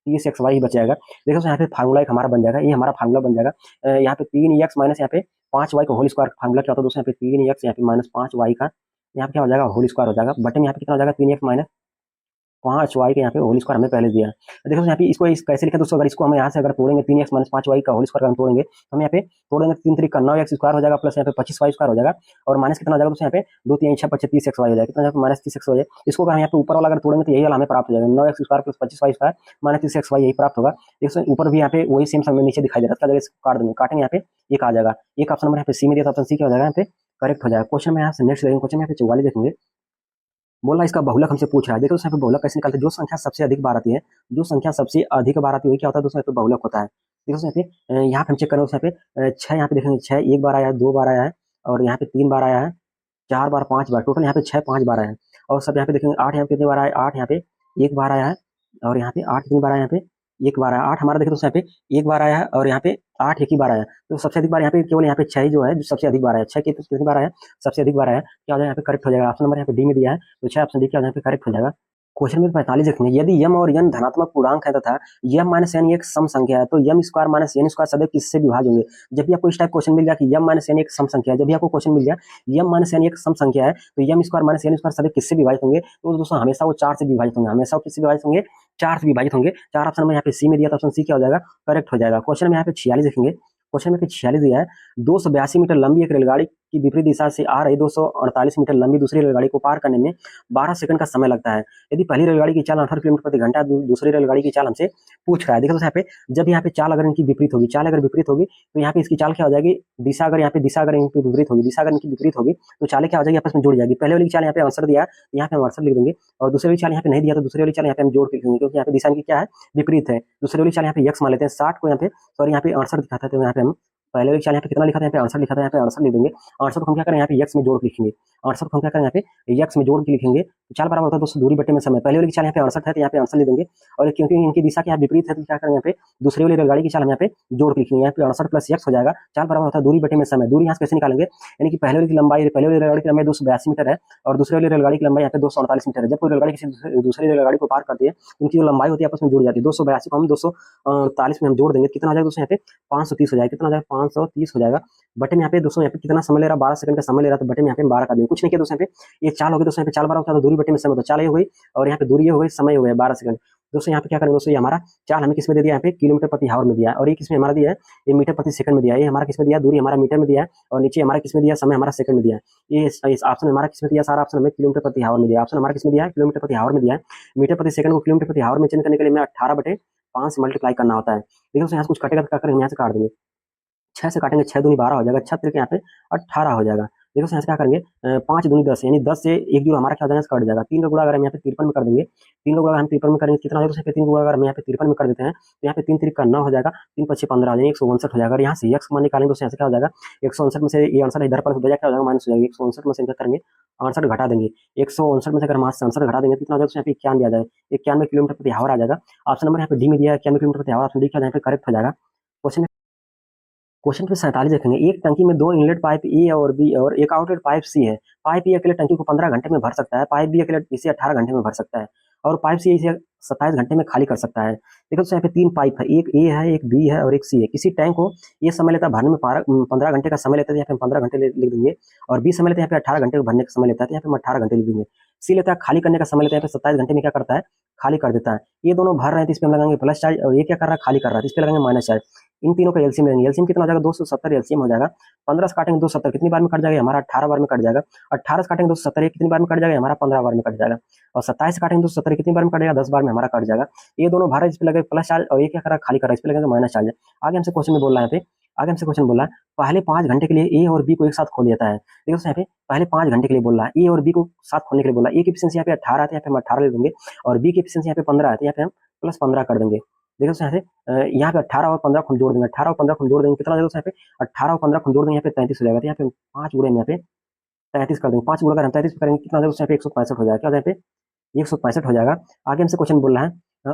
30x ही बच जाएगा। देखो यहाँ पे फार्मूला एक हमारा बन जाएगा, ये हमारा फार्मूला बन जाएगा। यहाँ पे 3x माइनस यहाँ पे 5y का होल स्क्वायर फार्मूला क्या होता है दोस्तों? यहाँ पे 3x यहाँ पे माइनस 5y का यहाँ पे क्या हो जाएगा? होल स्क्वायर हो जाएगा। बटन यहाँ पे कितना हो जाएगा? 3x माइनस 5y के यहाँ पे होल स्क्वायर हमें पहले दिया है। देखो यहाँ पे इसको कैसे लिखा दोस्तों? अगर इसको हम यहाँ से अगर तोड़ेंगे 3x माइनस 5y का होल स्क्वायर हम तोड़ेंगे तो हम यहाँ पे तोड़ेंगे 3 3 का 9x स्क्वायर हो जाएगा, प्लस यहाँ पे 25y स्क्वायर हो जाएगा। और माइनस कितना हो जाएगा दोस्तों? यहाँ पे 2 3 6 25 30xy हो जाएगा। कितना माइनस 30x हो जाएगा। इसको अगर यहाँ पे ऊपर वाला अगर तोड़ेंगे तो यही वाला हमें प्राप्त हो जाएगा, 9x square plus 25y square minus 30xy यही प्राप्त होगा। देखो ऊपर भी यहाँ पे वही सेम समय नीचे दिखाई दे रहा है, इसको काट देंगे, काटेंगे यहाँ पे एक आ जाएगा। एक ऑप्शन नंबर यहाँ पे सी में दिया, ऑप्शन सी क्या हो जाएगा? यहाँ पे करेक्ट हो जाएगा। क्वेश्चन में यहाँ से नेक्स्ट देखेंगे। क्वेश्चन में यहाँ पे 44 देखेंगे। बोला इसका बहुलक हमसे पूछ रहा है। देखो यहाँ पे बहुलक कैसे निकालते हैं? जो संख्या सबसे अधिक बार आती है, जो संख्या सबसे अधिक बार आती है क्या होता है दोस्तों? यहाँ पे बहुलक होता है। देखो यहाँ पे हम चेक करें, यहाँ पे 6 यहाँ पे देखेंगे, 6 एक बार आया है, 2 बार आया है और यहाँ पे 3 बार आया है, 4 बार 5 बार, टोटल यहाँ पे 6 5 बार आया है। और सब यहाँ पे देखेंगे 8 यहाँ पे कितनी बार आया है? 8 यहाँ पे एक बार आया है और यहाँ पे 8 कितनी बार आया है? यहाँ पे एक बार आया। 8 हमारा देखे दोस्तों यहाँ पे एक बार आया है और यहाँ पे 8 एक ही बार आया। तो सबसे अधिक बार यहाँ पे केवल यहाँ पे 6 जो है, जो सबसे अधिक बार आया, 6 कितनी बार आया? सबसे अधिक बार आया। क्या हो जाएगा? यहाँ पे करेक्ट हो जाएगा। ऑप्शन नंबर यहाँ पे डी में दिया है, तो 6 ऑप्शन डी क्या हो जाएगा? यहाँ पे करेक्ट हो जाएगा। क्वेश्चन में 45 देखेंगे। यदि यम और n धनात्मक पूर्णांक है तथा यम माइनस एन एक सम संख्या है तो M square minus N square सदैव किससे विभाज्य होंगे? जब भी आपको इस टाइप क्वेश्चन मिल जाए कि यम माइनस एन एक सम संख्या है, जब भी आपको क्वेश्चन मिल जाए यम माइनस एन एक सम संख्या है तो M square minus N square सदैव किससे विभाजित होंगे? तो दोस्तों हमेशा वो 4 से विभाजित होंगे, हमेशा वो किससे विभाजित होंगे? 4 से विभाजित होंगे। 4 ऑप्शन में यहाँ पे सी में दिया, तो ऑप्शन सी क्या हो जाएगा? करेक्ट हो जाएगा। क्वेश्चन में यहाँ पे 46 देखेंगे। क्वेश्चन में 46 दिया है। 282 मीटर लंबी एक रेलगाड़ी की विपरीत दिशा से आ रही 248 मीटर लंबी दूसरी रेलगाड़ी को पार करने में 12 सेकंड का समय लगता है। यदि पहली रेलगाड़ी की चाल 18 किलोमीटर प्रति घंटा, दूसरी रेलगाड़ी की चाल हमसे पूछ रहा है। देखो यहाँ पे जब यहाँ पे चाल अगर इनकी विपरीत होगी, चाल अगर विपरीत होगी तो यहाँ पे इसकी चाल क्या हो जाएगी? दिशा अगर यहाँ पे दिशा अगर इनकी विपरीत होगी, दिशा अगर इनकी विपरीत होगी तो चालें क्या हो जाएगी? आपस में जुड़ जाएगी। पहले वाली चाल यहाँ पे आंसर दिया, यहाँ पे हम आंसर लिख देंगे, और दूसरी वाली चाल यहाँ पे नहीं दिया तो दूसरी वाली चाल यहाँ पे हम जोड़ के लिखेंगे, क्योंकि यहाँ पे दिशा इनकी क्या है? विपरीत है। दूसरी वाली चाल यहाँ पे x मान लेते हैं, 60 को यहाँ पे सॉरी यहाँ पे आंसर दिखाता है, तो यहाँ पे हम पहले वाली चाल यहाँ पे कितना लिखा था? यहाँ पे आंसर लिखा था, यहाँ पे आंसर लिख देंगे। आंसर को हम क्या करें? यहाँ पे x में जोड़ के लिखेंगे। आंसर को हम क्या करें? यहाँ पे x में जोड़ के लिखेंगे, तो चाल बराबर होता है दोस्तों दूरी बटे में समय। पहले वाली की चाल यहाँ पे 68 है तो यहाँ पे आंसर ले देंगे, और क्योंकि इनकी दिशा के यहाँ विपरीत है तो क्या करेंगे यहाँ पे दूसरी वाली रेलगाड़ी की चाल हम यहाँ पे जोड़ के लिखेंगे। यहाँ पे 68 प्लस x हो जाएगा। चाल बराबर होता है दूरी बटे में समय। दूरी यहाँ से कैसे निकालेंगे, यानी कि पहले वाली की लंबाई, पहले वाली रेलगाड़ी की लंबाई 282 मीटर है और दूसरी वाली रेलगाड़ी की लंबाई यहाँ पे 248 मीटर है। जब कोई रेलगाड़ी किसी दूसरी रेलगाड़ी को पार करती है उनकी जो लंबाई होती है आपस में जुड़ जाती है। 282 को हम 248 में हम जोड़ देंगे, कितना हो जाएगा दोस्तों यहाँ पे 530 हो जाएगा। कितना हो जाएगा 530 हो जाएगा। बटे में यहाँ पे दोस्तों यहाँ पे कितना समय ले रहा है, 12 सेकंड का समय ले रहा है, तो बटे में यहाँ पे 12 का देंगे। कुछ नहीं किया दोस्तों, यहाँ पे ये चाल हो गई दोस्तों, यहाँ पे चाल 12 होता है तो दूरी बटे में समय, तो चाल ये हो गई और यहाँ पे दूरी ये हो गई, समय हो गया 12 सेकंड। दोस्तों यहाँ पे क्या करेंगे दोस्तों, ये हमारा चाल हमें किसमें दे दिया, यहाँ पे किलोमीटर प्रति हावर में दिया है, और ये किसमें हमारा दिया है, ये मीटर प्रति सेकंड में दिया है। ये हमारा किसमें दिया है, दूरी हमारा मीटर में दिया है, और नीचे हमारा किसमें दिया है, समय हमारा सेकंड में दिया है। ये इस ऑप्शन हमारा किसमें दिया, सारा ऑप्शन हमें किलोमीटर प्रति हावर में दिया है। ऑप्शन हमारा किसमें दिया है, किलोमीटर प्रति हावर में दिया है। मीटर प्रति सेकंड को किलोमीटर प्रति हावर में चेंज करने के लिए हमें 18/5 से मल्टीप्लाई करना होता है। देखिए दोस्तों यहाँ से कुछ कटेगा तो क्या करेंगे, यहाँ से काट देंगे, 6 से काटेंगे, 6 दूनी 12 हो जाएगा, 6 तरीके यहाँ पे 18 हो जाएगा। देखो यहाँ से क्या करेंगे, 5 दूनी 10, यानी 10 से एक जीरो हमारा क्या हो जाएगा, कट जाएगा। 3 का गुणा अगर हम यहाँ पे 53 में कर देंगे, 3 का गुणा हम 53 में करेंगे, कितना हो जाएगा, 3 गुणा अगर हम यहाँ पे 53 में कर देते हैं तो यहाँ पे 3 3 का 9 हो जाएगा, 3 5 15 हो जाएगा, 159 हो जाएगा। और यहाँ से x मान निकालेंगे तो यहाँ से क्या हो जाएगा, 159 में से ये आंसर इधर पर हो जाएगा, क्या हो जाएगा, माइनस हो जाएगा। 159 में से क्या करेंगे, 68 घटा देंगे। 159 में से अगर 68 घटा देंगे कितना हो जाएगा, यहाँ पे 91 आ जाएगा, 91 किलोमीटर प्रति हावर आ जाएगा। ऑप्शन नंबर यहाँ पे डी में दिया है 91 किलोमीटर प्रति हावर, ऑप्शन डी क्या यहाँ पे करेक्ट हो जाएगा। क्वेश्चन पे 47 देखेंगे, एक टंकी में 2 इनलेट पाइप ए और बी और एक आउटलेट पाइप सी है। पाइप ए अकेले टंकी को 15 घंटे में भर सकता है, पाइप बी अकेले इसे 18 घंटे में भर सकता है, और पाइप सी इसे 27 घंटे में खाली कर सकता है। देखो तो यहाँ पे 3 पाइप है, एक ए है, एक बी है और एक सी है। किसी टैंक को ये समय लेता है भरने में 15 घंटे का समय लेता है, यहाँ पे हम 15 घंटे लिख देंगे, और बी समय लेता है यहाँ पे 18 घंटे को भरने का समय लेता है, तो यहाँ पे हम 18 घंटे लिख देंगे। सी लेता है खाली करने का समय लेता है, यहाँ पे 27 घंटे में क्या करता है, खाली कर देता है। ये दोनों भर रहे हैं तो इस पे हम लगाएंगे प्लस चार्ज, और ये क्या कर रहा है, खाली कर रहा है तो इस पे लगाएंगे माइनस चार्ज। इन तीनों का एलसीएम लेंगे, एलसीएम कितना हो जाएगा, 270 एलसीएम हो जाएगा। 15 से काटेंगे 270 कितनी बार में कट जाएगा, हमारा 18 बार में कट जाएगा। 18 से काटेंगे 270 कितनी बार में कट जाएगा, हमारा 15 बार में कट जाएगा। और 27 से काटेंगे 270 कितनी बार में कट जाएगा, 10 बार में हमारा कट जाएगा। ये दोनों भार इस पे लगे प्लस चार्ज, और ये क्या कर रहा है, खाली कर रहा है, इस पे लगेगा माइनस चार्ज। आगे हमसे क्वेश्चन में बोल रहा है, यहाँ पे आगे हमसे क्वेश्चन बोल रहा है, पहले 5 घंटे के लिए ए और बी को एक साथ खोल देता है। देखो यहाँ पे पहले 5 घंटे के लिए बोल रहा है, ए और बी को साथ खोलने के लिए बोला है। ए की एफिशिएंसी यहाँ पे 18 है, यहाँ पे हम 18 ले देंगे, और बी की एफिशिएंसी यहाँ पे 15 है, यहाँ पे हम प्लस 15 कर देंगे। देखो यहाँ से यहाँ पे 18 और 15 को जोड़ देंगे, 18 और 15 को जोड़ देंगे, कितना यहाँ पे 18 और 15 को जोड़ देंगे, यहाँ पे 33 हो जाएगा। तो यहाँ पे 5 गुणे में यहाँ पे 33 कर देंगे, 5 गुणा अगर हम 33 करेंगे कितना यहाँ पे 165 हो जाएगा, क्या यहाँ पे 165 हो जाएगा। आगे हमसे क्वेश्चन बोल रहा है,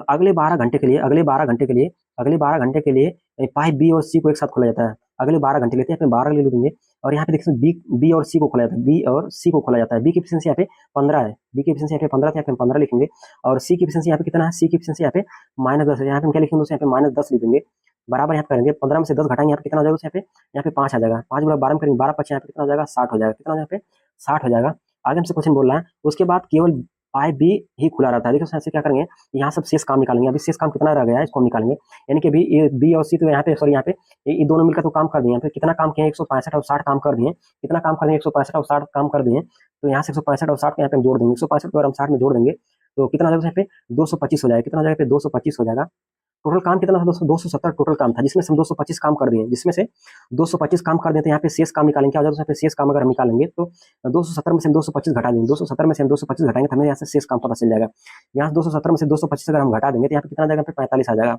अगले 12 घंटे के लिए, अगले 12 घंटे के लिए, अगले 12 घंटे के लिए पाइप बी और सी को एक साथ खोला जाता है। अगले 12 घंटे लेते हैं, यहाँ पे 12 ले लेंगे, और यहाँ पे देखिए बी और सी को खोला जाता है, बी और सी को खोला जाता है। बी की एफिशिएंसी यहाँ पे 15 है, बी की एफिशिएंसी यहाँ पे 15 यहाँ पे हम 15 लिखेंगे, और सी की एफिशिएंसी यहाँ पे कितना है, सी की एफिशिएंसी यहाँ पे -10 है, यहाँ पे हम क्या लिखेंगे दोस्तों, यहाँ पे -10 लिख देंगे। बराबर यहाँ पे करेंगे, 15 में से 10 घटाएंगे, यहाँ पे कितना हो जाएगा, यहाँ पे 5 आ जाएगा। 5 गुणा 12 में करेंगे, 12 5 यहाँ पे कितना हो जाएगा, 60 हो जाएगा। कितना यहाँ पे 60 हो जाएगा। आगे हमसे क्वेश्चन बोल रहा है, उसके बाद केवल पाइप बी ही खुला रहता है। देखो ऐसे क्या करेंगे, यहाँ सब शेष काम निकालेंगे। अभी शेष काम कितना रह गया है, इसको हम निकालेंगे, यानी कि अभी ये बी और सी तो यहाँ पे सॉरी यहाँ पे ये दोनों मिलकर तो काम कर दिए। यहाँ पे कितना काम किए, 165 और 60 काम कर दिए। कितना काम कर दिए, 165 और 60 काम कर दिए। तो यहाँ से 165 और 60 यहाँ पे हम जोड़ देंगे, 165 को अगर हम 60 में जोड़ देंगे तो कितना हो जाएगा, यहाँ पे 225 हो जाएगा। कितना हो जाएगा, 225 हो जाएगा। टोटल काम कितना था दोस्तों, 270 टोटल काम था, जिसमें से हम 225 काम कर दिए, जिसमें से 225 काम कर देते हैं। यहाँ पे शेष काम निकालेंगे, क्या हो जाएगा, यहाँ पे शेष काम अगर हम निकालेंगे तो 270 में से हम 225 घटा देंगे, 270 में से हम 225 घटाएंगे तो हमें यहाँ से शेष काम पता चल जाएगा। यहाँ 270 में से 225 अगर हम घटा देंगे तो यहाँ पे कितना जाएगा, यहाँ पे 45 आ जाएगा।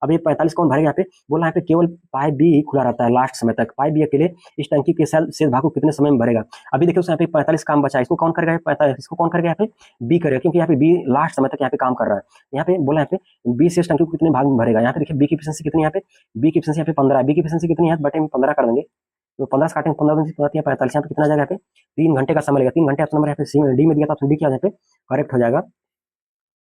अब ये 45 कौन भरेगा, यहाँ पे बोला यहाँ पे केवल पाइप बी ही खुला रहता है लास्ट समय तक। पाइप बी अकेले इस टंकी के शेष भाग को कितने समय में भरेगा। अभी देखिए यहाँ पे 45 काम बचा है, इसको कौन करेगा, 45 इसको कौन करेगा, यहाँ पे बी करेगा, क्योंकि यहाँ पे बी लास्ट समय तक यहाँ पे काम कर रहा है। यहाँ पे बोला यहाँ पे बी शेष टंकी को कितने भाग में भरेगा। यहाँ पे देखिए बी की एफिशिएंसी कितनी, यहाँ पे बी की एफिशिएंसी यहाँ पे 15 है, बी की एफिशिएंसी कितनी है, बटे में 15 कर देंगे, तो 15 से काटेंगे, 15 में 45, यहाँ पे कितना जाएगा, यहाँ पे 3 घंटे का समय लगेगा। 3 घंटे ऑप्शन नंबर यहाँ पे सी में डी में दिया था, ऑप्शन डी क्या यहाँ पे करेक्ट हो जाएगा।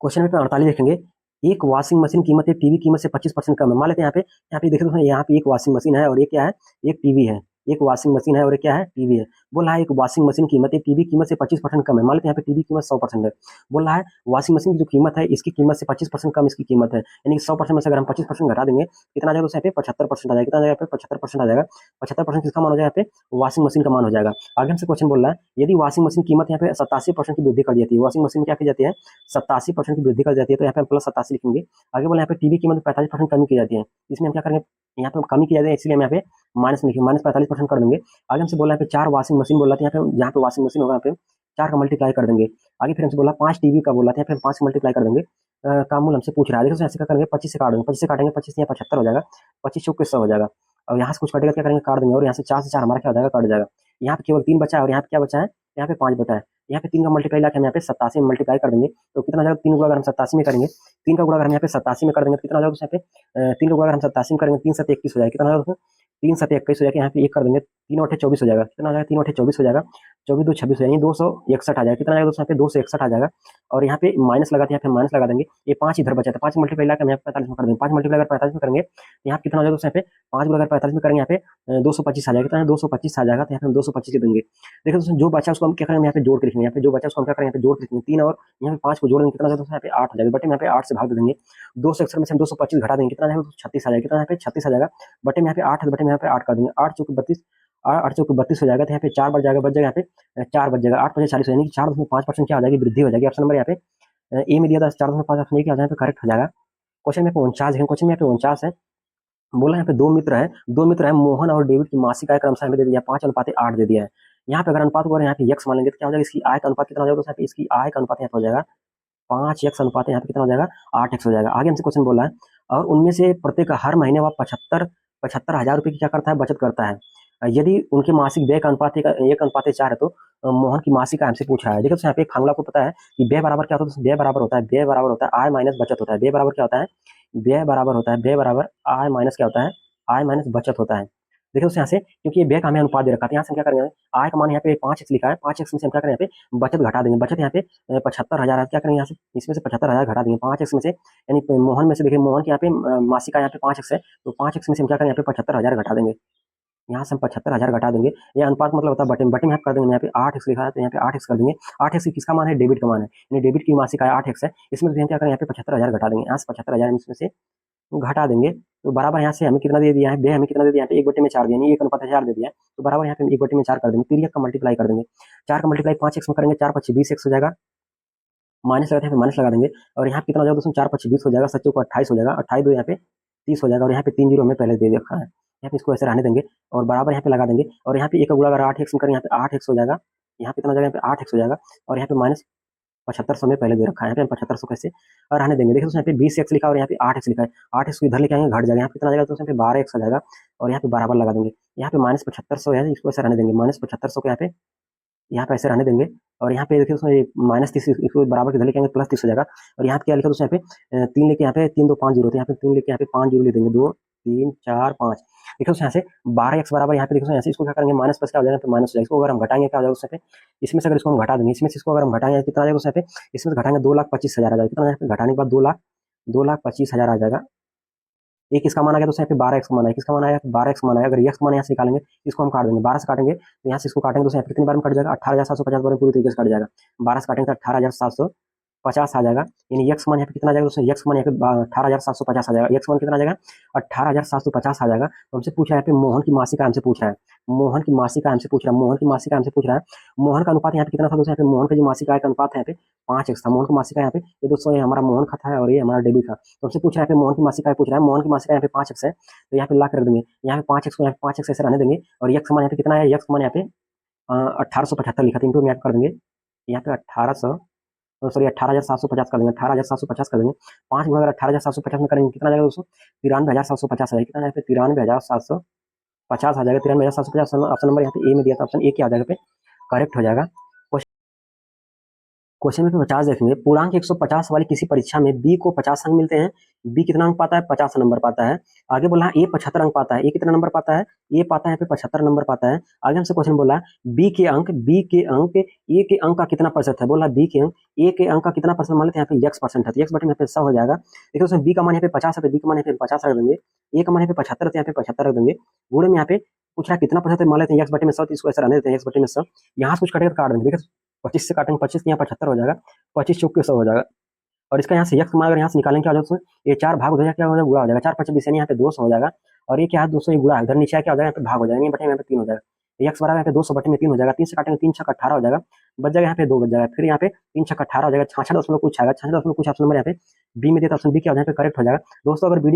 क्वेश्चन नंबर 48 देखेंगे, एक वॉशिंग मशीन कीमत एक टीवी कीमत से 25% कम है। मान लेते हैं यहाँ पे देखिए दोस्तों, यहाँ पे एक वॉशिंग मशीन है और ये क्या है, एक टीवी है। एक वॉशिंग मशीन है और ये क्या है, टीवी है। बोल रहा है एक वॉशिंग मशीन कीमत एक टीवी कीमत से 25% कम है। मान लेते हैं यहाँ पे टीवी कीमत 100% है। बोल रहा है वॉशिंग मशीन की जो कीमत है इसकी कीमत से 25% कम इसकी कीमत है, यानी कि 100% में से अगर हम 25% घटा देंगे कितना आ जाएगा, यहाँ पे 75% आ जाएगा। कितना आ जाएगा, यहाँ पे 75% आ जाएगा। 75% किसका मान हो जाएगा, यहाँ पे वॉशिंग मशीन का मान हो जाएगा। आगे हमसे क्वेश्चन बोल रहा है, यदि वॉशिंग मशीन कीमत यहाँ पे 87% की वृद्धि कर दी जाती है, वॉशिंग मशीन क्या की जाती है, 87% की वृद्धि कर जाती है, तो यहाँ पे हम प्लस 87 लिखेंगे। आगे बोला यहाँ पे टीवी कीमत 45% कमी की जाती है, इसमें हम क्या करेंगे, यहाँ पे कमी की जाती है, इसलिए हम यहाँ पे माइनस लिखेंगे, -45% कर देंगे। आगे हमसे बोला है 4 वॉशिंग मशीन बोला था, यहाँ पे वॉशिंग मशीन होगा, यहाँ पे 4 का मल्टीप्लाई कर देंगे। आगे फिर हमसे बोला 5 टीवी का बोला था, यहाँ पे 5 मल्टीप्लाई कर देंगे। का मूल हमसे पूछ रहा है, देखो ऐसे क्या करेंगे, 25 से काट देंगे, 25 से काटेंगे, 25 यहाँ 75 हो जाएगा, 25 चौक 100 हो जाएगा। और यहाँ से कुछ कटेगा, क्या करेंगे, काट देंगे, और यहाँ से 4 से 4 हमारा क्या हो जाएगा, कट जाएगा। यहाँ पे केवल 3 बचा है और यहाँ पे क्या बचा है, यहाँ पे 5 बचा है। यहाँ पे 3 का मल्टीप्लाई लाके हम यहाँ पे 87 में मल्टीप्लाई कर देंगे तो कितना आ जाएगा, 3 का गुणा अगर हम 87 में करेंगे, 3 का गुणा अगर हम यहाँ पे 87 में कर देंगे तो कितना हो जाएगा यहाँ पे 3 का गुणा अगर हम 87 में करेंगे 3 7 21 हो जाएगा, कितना हो जाएगा 3 7 21 हो जाएगा, यहाँ पे 1 कर देंगे 3 8 24 हो जाएगा, कितना हो जाएगा 3 8 24 हो जाएगा, 24 2 26 यानी 261 आ जाएगा, कितना आ जाएगा दोस्तों यहाँ पे 261 आ जाएगा। और यहाँ पे माइनस लगाते हैं, यहाँ पे माइनस लगा देंगे, ये 5 इधर बचा था, 5 मल्टीप्लाई लाकर हम यहाँ पे 45 में कर देंगे, 5 मल्टीप्लाई अगर 45 में करेंगे तो यहाँ पे कितना हो जाएगा दोस्तों यहाँ पे 5 अगर 45 में करेंगे यहाँ पे 225 आ जाएगा, कितना 225 आ जाएगा, तो यहाँ पे हम 225 ही देंगे। देखिए दोस्तों जो बचा उसको हम क्या करेंगे, यहाँ पे जोड़ के लिखेंगे, यहाँ पे जो बचा उसको हम क्या करेंगे, यहाँ पे जोड़ के लिखेंगे, 3 और यहाँ पे 5 को जोड़ देंगे, कितना दोस्तों यहाँ पे 8 आ जाएगा, बटे में यहाँ पे 8 से भाग दे देंगे, 261 में से हम 225 घटा देंगे, कितना जाएगा 36 आ जाएगा, कितना यहाँ पे 36 आ जाएगा, बटे में यहाँ पे 8 है, बटे में यहाँ पे 8 कर देंगे, 8 चौक 32, 8 चौक 32 हो जाएगा, तो यहाँ पे 4 बच जाएगा, बच जाएगा यहाँ पे 4 बच जाएगा, 8 5 40 यानी कि 4.5% क्या हो जाएगी, वृद्धि हो जाएगी। ऑप्शन नंबर यहाँ पे ए में दिया था 4.5, ऑप्शन ए क्या हो जाएगा, करेक्ट हो जाएगा। क्वेश्चन में 49 है, क्वेश्चन में 49 है, बोला यहाँ पे दो मित्र है मोहन और डेविड की मासिक आय क्रमशः हमें दे दिया 5:8 दे दिया है। यहाँ पे अगर अनुपात को यहाँ पे x मान लेंगे तो क्या हो जाएगा, इसकी आय का अनुपात कितना हो जाएगा, तो इसकी आय का अनुपात यहाँ पे हो जाएगा 5x अनुपात यहाँ पे कितना हो जाएगा 8x हो जाएगा। आगे हमसे क्वेश्चन बोला है और उनमें से प्रत्येक हर महीने वह 75,000 रुपये की क्या करता है, बचत करता है। यदि उनके मासिक व्यय का अनुपात 1:4 है तो मोहन की मासिक आय हमसे पूछा है। देखो यहाँ पे एक फार्मूला को पता है कि व्यय बराबर क्या होता है, व्यय बराबर होता है, व्यय बराबर होता है आय माइनस बचत होता है, व्यय बराबर क्या होता है, व्यय बराबर होता है, व्यय बराबर आय माइनस क्या होता है, आय माइनस बचत होता है। देखिए यहाँ से क्योंकि ये व्यय का हमें अनुपात दे रखा है, यहाँ से हम क्या करेंगे, आय का मान यहाँ पे 5x लिखा है, 5x में से हम क्या करें, यहाँ पे बचत घटा देंगे, बचत यहाँ पे 75,000 क्या करेंगे, यहाँ से इसमें से 75,000 घटा देंगे 5x में से, यानी मोहन में से देखिए मोहन के यहाँ पे मासिक आय यहाँ पे 5x है, तो 5x में से हम क्या करें, यहाँ पे 75,000 घटा देंगे, यहाँ से हम 75,000 घटा देंगे। ये अनुपात मतलब होता है बटे में, बटे में यहाँ कर देंगे, यहाँ पे 8x लिखा है तो यहाँ पे 8x कर देंगे, 8x किसका मान है, डेबिट का मान है, यानी डेबिट की मासिक आय 8x है, इसमें से हम क्या करें, यहाँ पे 75,000 घटा देंगे, यहाँ से 75,000 इसमें से घटा देंगे तो बराबर यहाँ से हमें कितना दे दिया है, व्यय हमें कितना दे दिया है, 1/4 दिया, यानी 1:4 दे दिया है, तो बराबर यहाँ पे हम 1/4 कर देंगे, 3 का मल्टीप्लाई कर देंगे, 4 का मल्टीप्लाई 5x में करेंगे, 4 5 20x हो जाएगा, माइनस लगाते हैं माइनस लगा देंगे, और यहाँ कितना हो जाएगा दोस्तों 4 5 20 हो जाएगा, 7 को 28 हो जाएगा, 28 2 यहाँ पे 30 हो जाएगा, और यहाँ पे 3 जीरो हमें पहले दे रखा है, यहाँ पे इसको ऐसे रहने देंगे और बराबर यहाँ पे लगा देंगे, और यहाँ पे एक का गुणा अगर 8x में करें, यहाँ पे 8x हो जाएगा, यहाँ पे कितना हो जाएगा, यहाँ पे 8x हो जाएगा, और यहाँ पे माइनस 7500 में पहले दे रखा है, यहाँ पे हम 7500 कैसे और रहने देंगे। देखिए यहाँ पे 20x लिखा है और यहाँ पे 8x लिखा है, 8x को इधर लेके आएंगे घट जाएगा, यहाँ पे कितना आ जाएगा तो यहाँ पे 12x आ जाएगा, और यहाँ पे बराबर लगा देंगे, यहाँ पे माइनस 7500 है, इसको ऐसे रहने देंगे, माइनस 7500 को यहाँ पे ऐसे रहने देंगे, और यहाँ पे देखिए उसमें माइनस 30 इसको बराबर के इधर लेके आएंगे प्लस 30 हो जाएगा, और यहाँ पे क्या लिखा दोस्तों, यहाँ पे 3 लेके यहाँ पे 3 2 5 जीरो, यहाँ पे 3 लेके यहाँ पे 5 जीरो ले देंगे, 2 3 4 5, देखो यहाँ से 12x बराबर यहाँ पे देखो यहाँ से इसको क्या करेंगे, माइनस प्लस क्या हो जाएगा, पे माइनस हो जाएगा, इसको अगर हम घटाएंगे क्या हो जाएगा उससे पे, इसमें से अगर इसको हम घटा देंगे, इसमें से इसको अगर हम घटाएंगे कितना आ जाएगा उससे पे, इसमें से घटाएंगे 2,25,000 आ जाएगा, कितना यहाँ पे घटाने के बाद 2,25,000 आ जाएगा। एक इसका मान आ गया तो यहाँ पे 12x का मान है, किसका मान आया 12x मान आया, अगर x मान यहाँ से निकालेंगे इसको हम काट देंगे, 12 से काटेंगे तो यहाँ से इसको काटेंगे तो यहाँ पे कितनी बार में कट जाएगा, 18,750 बार में पूरी तरीके से कट जाएगा, 12 से काटेंगे तो 18,750 आ जाएगा, यानी x मान यहाँ पे कितना आ जाएगा दोस्तों, x मान यहाँ पे 18,750 आ जाएगा, x मान कितना आ जाएगा 18,750 आ जाएगा। तो हमसे पूछा है यहाँ पे मोहन की मासिक आय हमसे पूछ रहा है, मोहन की मासिक आय हमसे पूछ रहा है, मोहन की मासिक आय हमसे पूछ रहा है, मोहन का अनुपात यहाँ पे कितना था दोस्तों, यहाँ पे मोहन का जो मासिक आय का अनुपात है यहाँ पे 5x था, मोहन की मासिक आय यहाँ पे ये दोस्तों ये हमारा मोहन खाता है और ये हमारा डेबिट था, तो हमसे पूछ रहा है मोहन की मासिक आय पूछ रहा है, मोहन की मासिक आय यहाँ पे 5x है, तो यहाँ पे ला कर देंगे, यहाँ पे 5x को यहाँ पे 5x ऐसे रहने देंगे, और x मान यहाँ पे कितना है, x मान यहाँ पे 1875 लिखा था, इनको हम याद कर देंगे, यहाँ पे 18,750 कर देंगे, 18,750 कर देंगे, 5 गुणा अगर 18,750 में करेंगे कितना आ जाएगा दोस्तों, 93,750 आ जाएगा, कितना यहाँ पे 93,750 आ जाएगा, 93,750 ऑप्शन नंबर यहाँ पे ए में दिया था, ऑप्शन ए क्या आ जाएगा पे करेक्ट हो जाएगा। क्वेश्चन में 50 देखेंगे, पूर्णांक 150 वाली किसी परीक्षा में बी को 50 अंक मिलते हैं, बी कितना अंक पाता है 50 नंबर पाता है, आगे बोला ए 75 अंक पाता है, ए कितना नंबर पाता है, ए पाता है यहाँ पे 75 नंबर पाता है। आगे हमसे क्वेश्चन बोला बी के अंक ए के अंक का कितना प्रतिशत है, बोला बी के अंक ए के अंक का कितना परसेंट, मान लेते हैं यहाँ पे x% है, तो x बटे यहाँ पे 100 हो जाएगा। देखिए उसमें बी का मान यहाँ पे 50 है तो बी का मान यहाँ पे 50 रख देंगे, ए का मान यहाँ पे 75 है तो यहाँ पे 75 रख देंगे, गुणे में यहाँ पे पूछ रहा है कितना प्रतिशत मान लेते हैं x बटे में 100, तो इसको ऐसा रहने देते हैं x बटे में 100, यहाँ से कुछ कटेगा तो काट देंगे, देखिए 25 से काटेंगे 25 यहाँ 75 हो जाएगा, 25 चौक के 100 हो जाएगा, और इसका यहाँ से x मान अगर यहाँ से निकालेंगे क्या हो जाएगा, ये 4 भाग हो जाएगा, क्या हो जाएगा गुणा हो जाएगा, 4 5 20 यानी यहाँ पे 200 हो जाएगा, और ये क्या है 200 ये गुणा इधर नीचे क्या हो जाएगा यहाँ पे भाग हो जाएगा, ये बटे यहाँ पे 3 हो जाएगा, x बराबर यहाँ पे 200 बटे में 3 हो जाएगा, 3 से काटेंगे 3 छक 18 हो जाएगा, बच जाएगा यहाँ पे 2 बच जाएगा, फिर यहाँ पे 3 छक 18 हो जाएगा, 66 दशमलव कुछ आएगा, 66 दशमलव कुछ ऑप्शन नंबर यहाँ पे बी में देता, ऑप्शन बी क्या हो जाएगा करेक्ट हो जाएगा। दोस्तों अगर वीडियो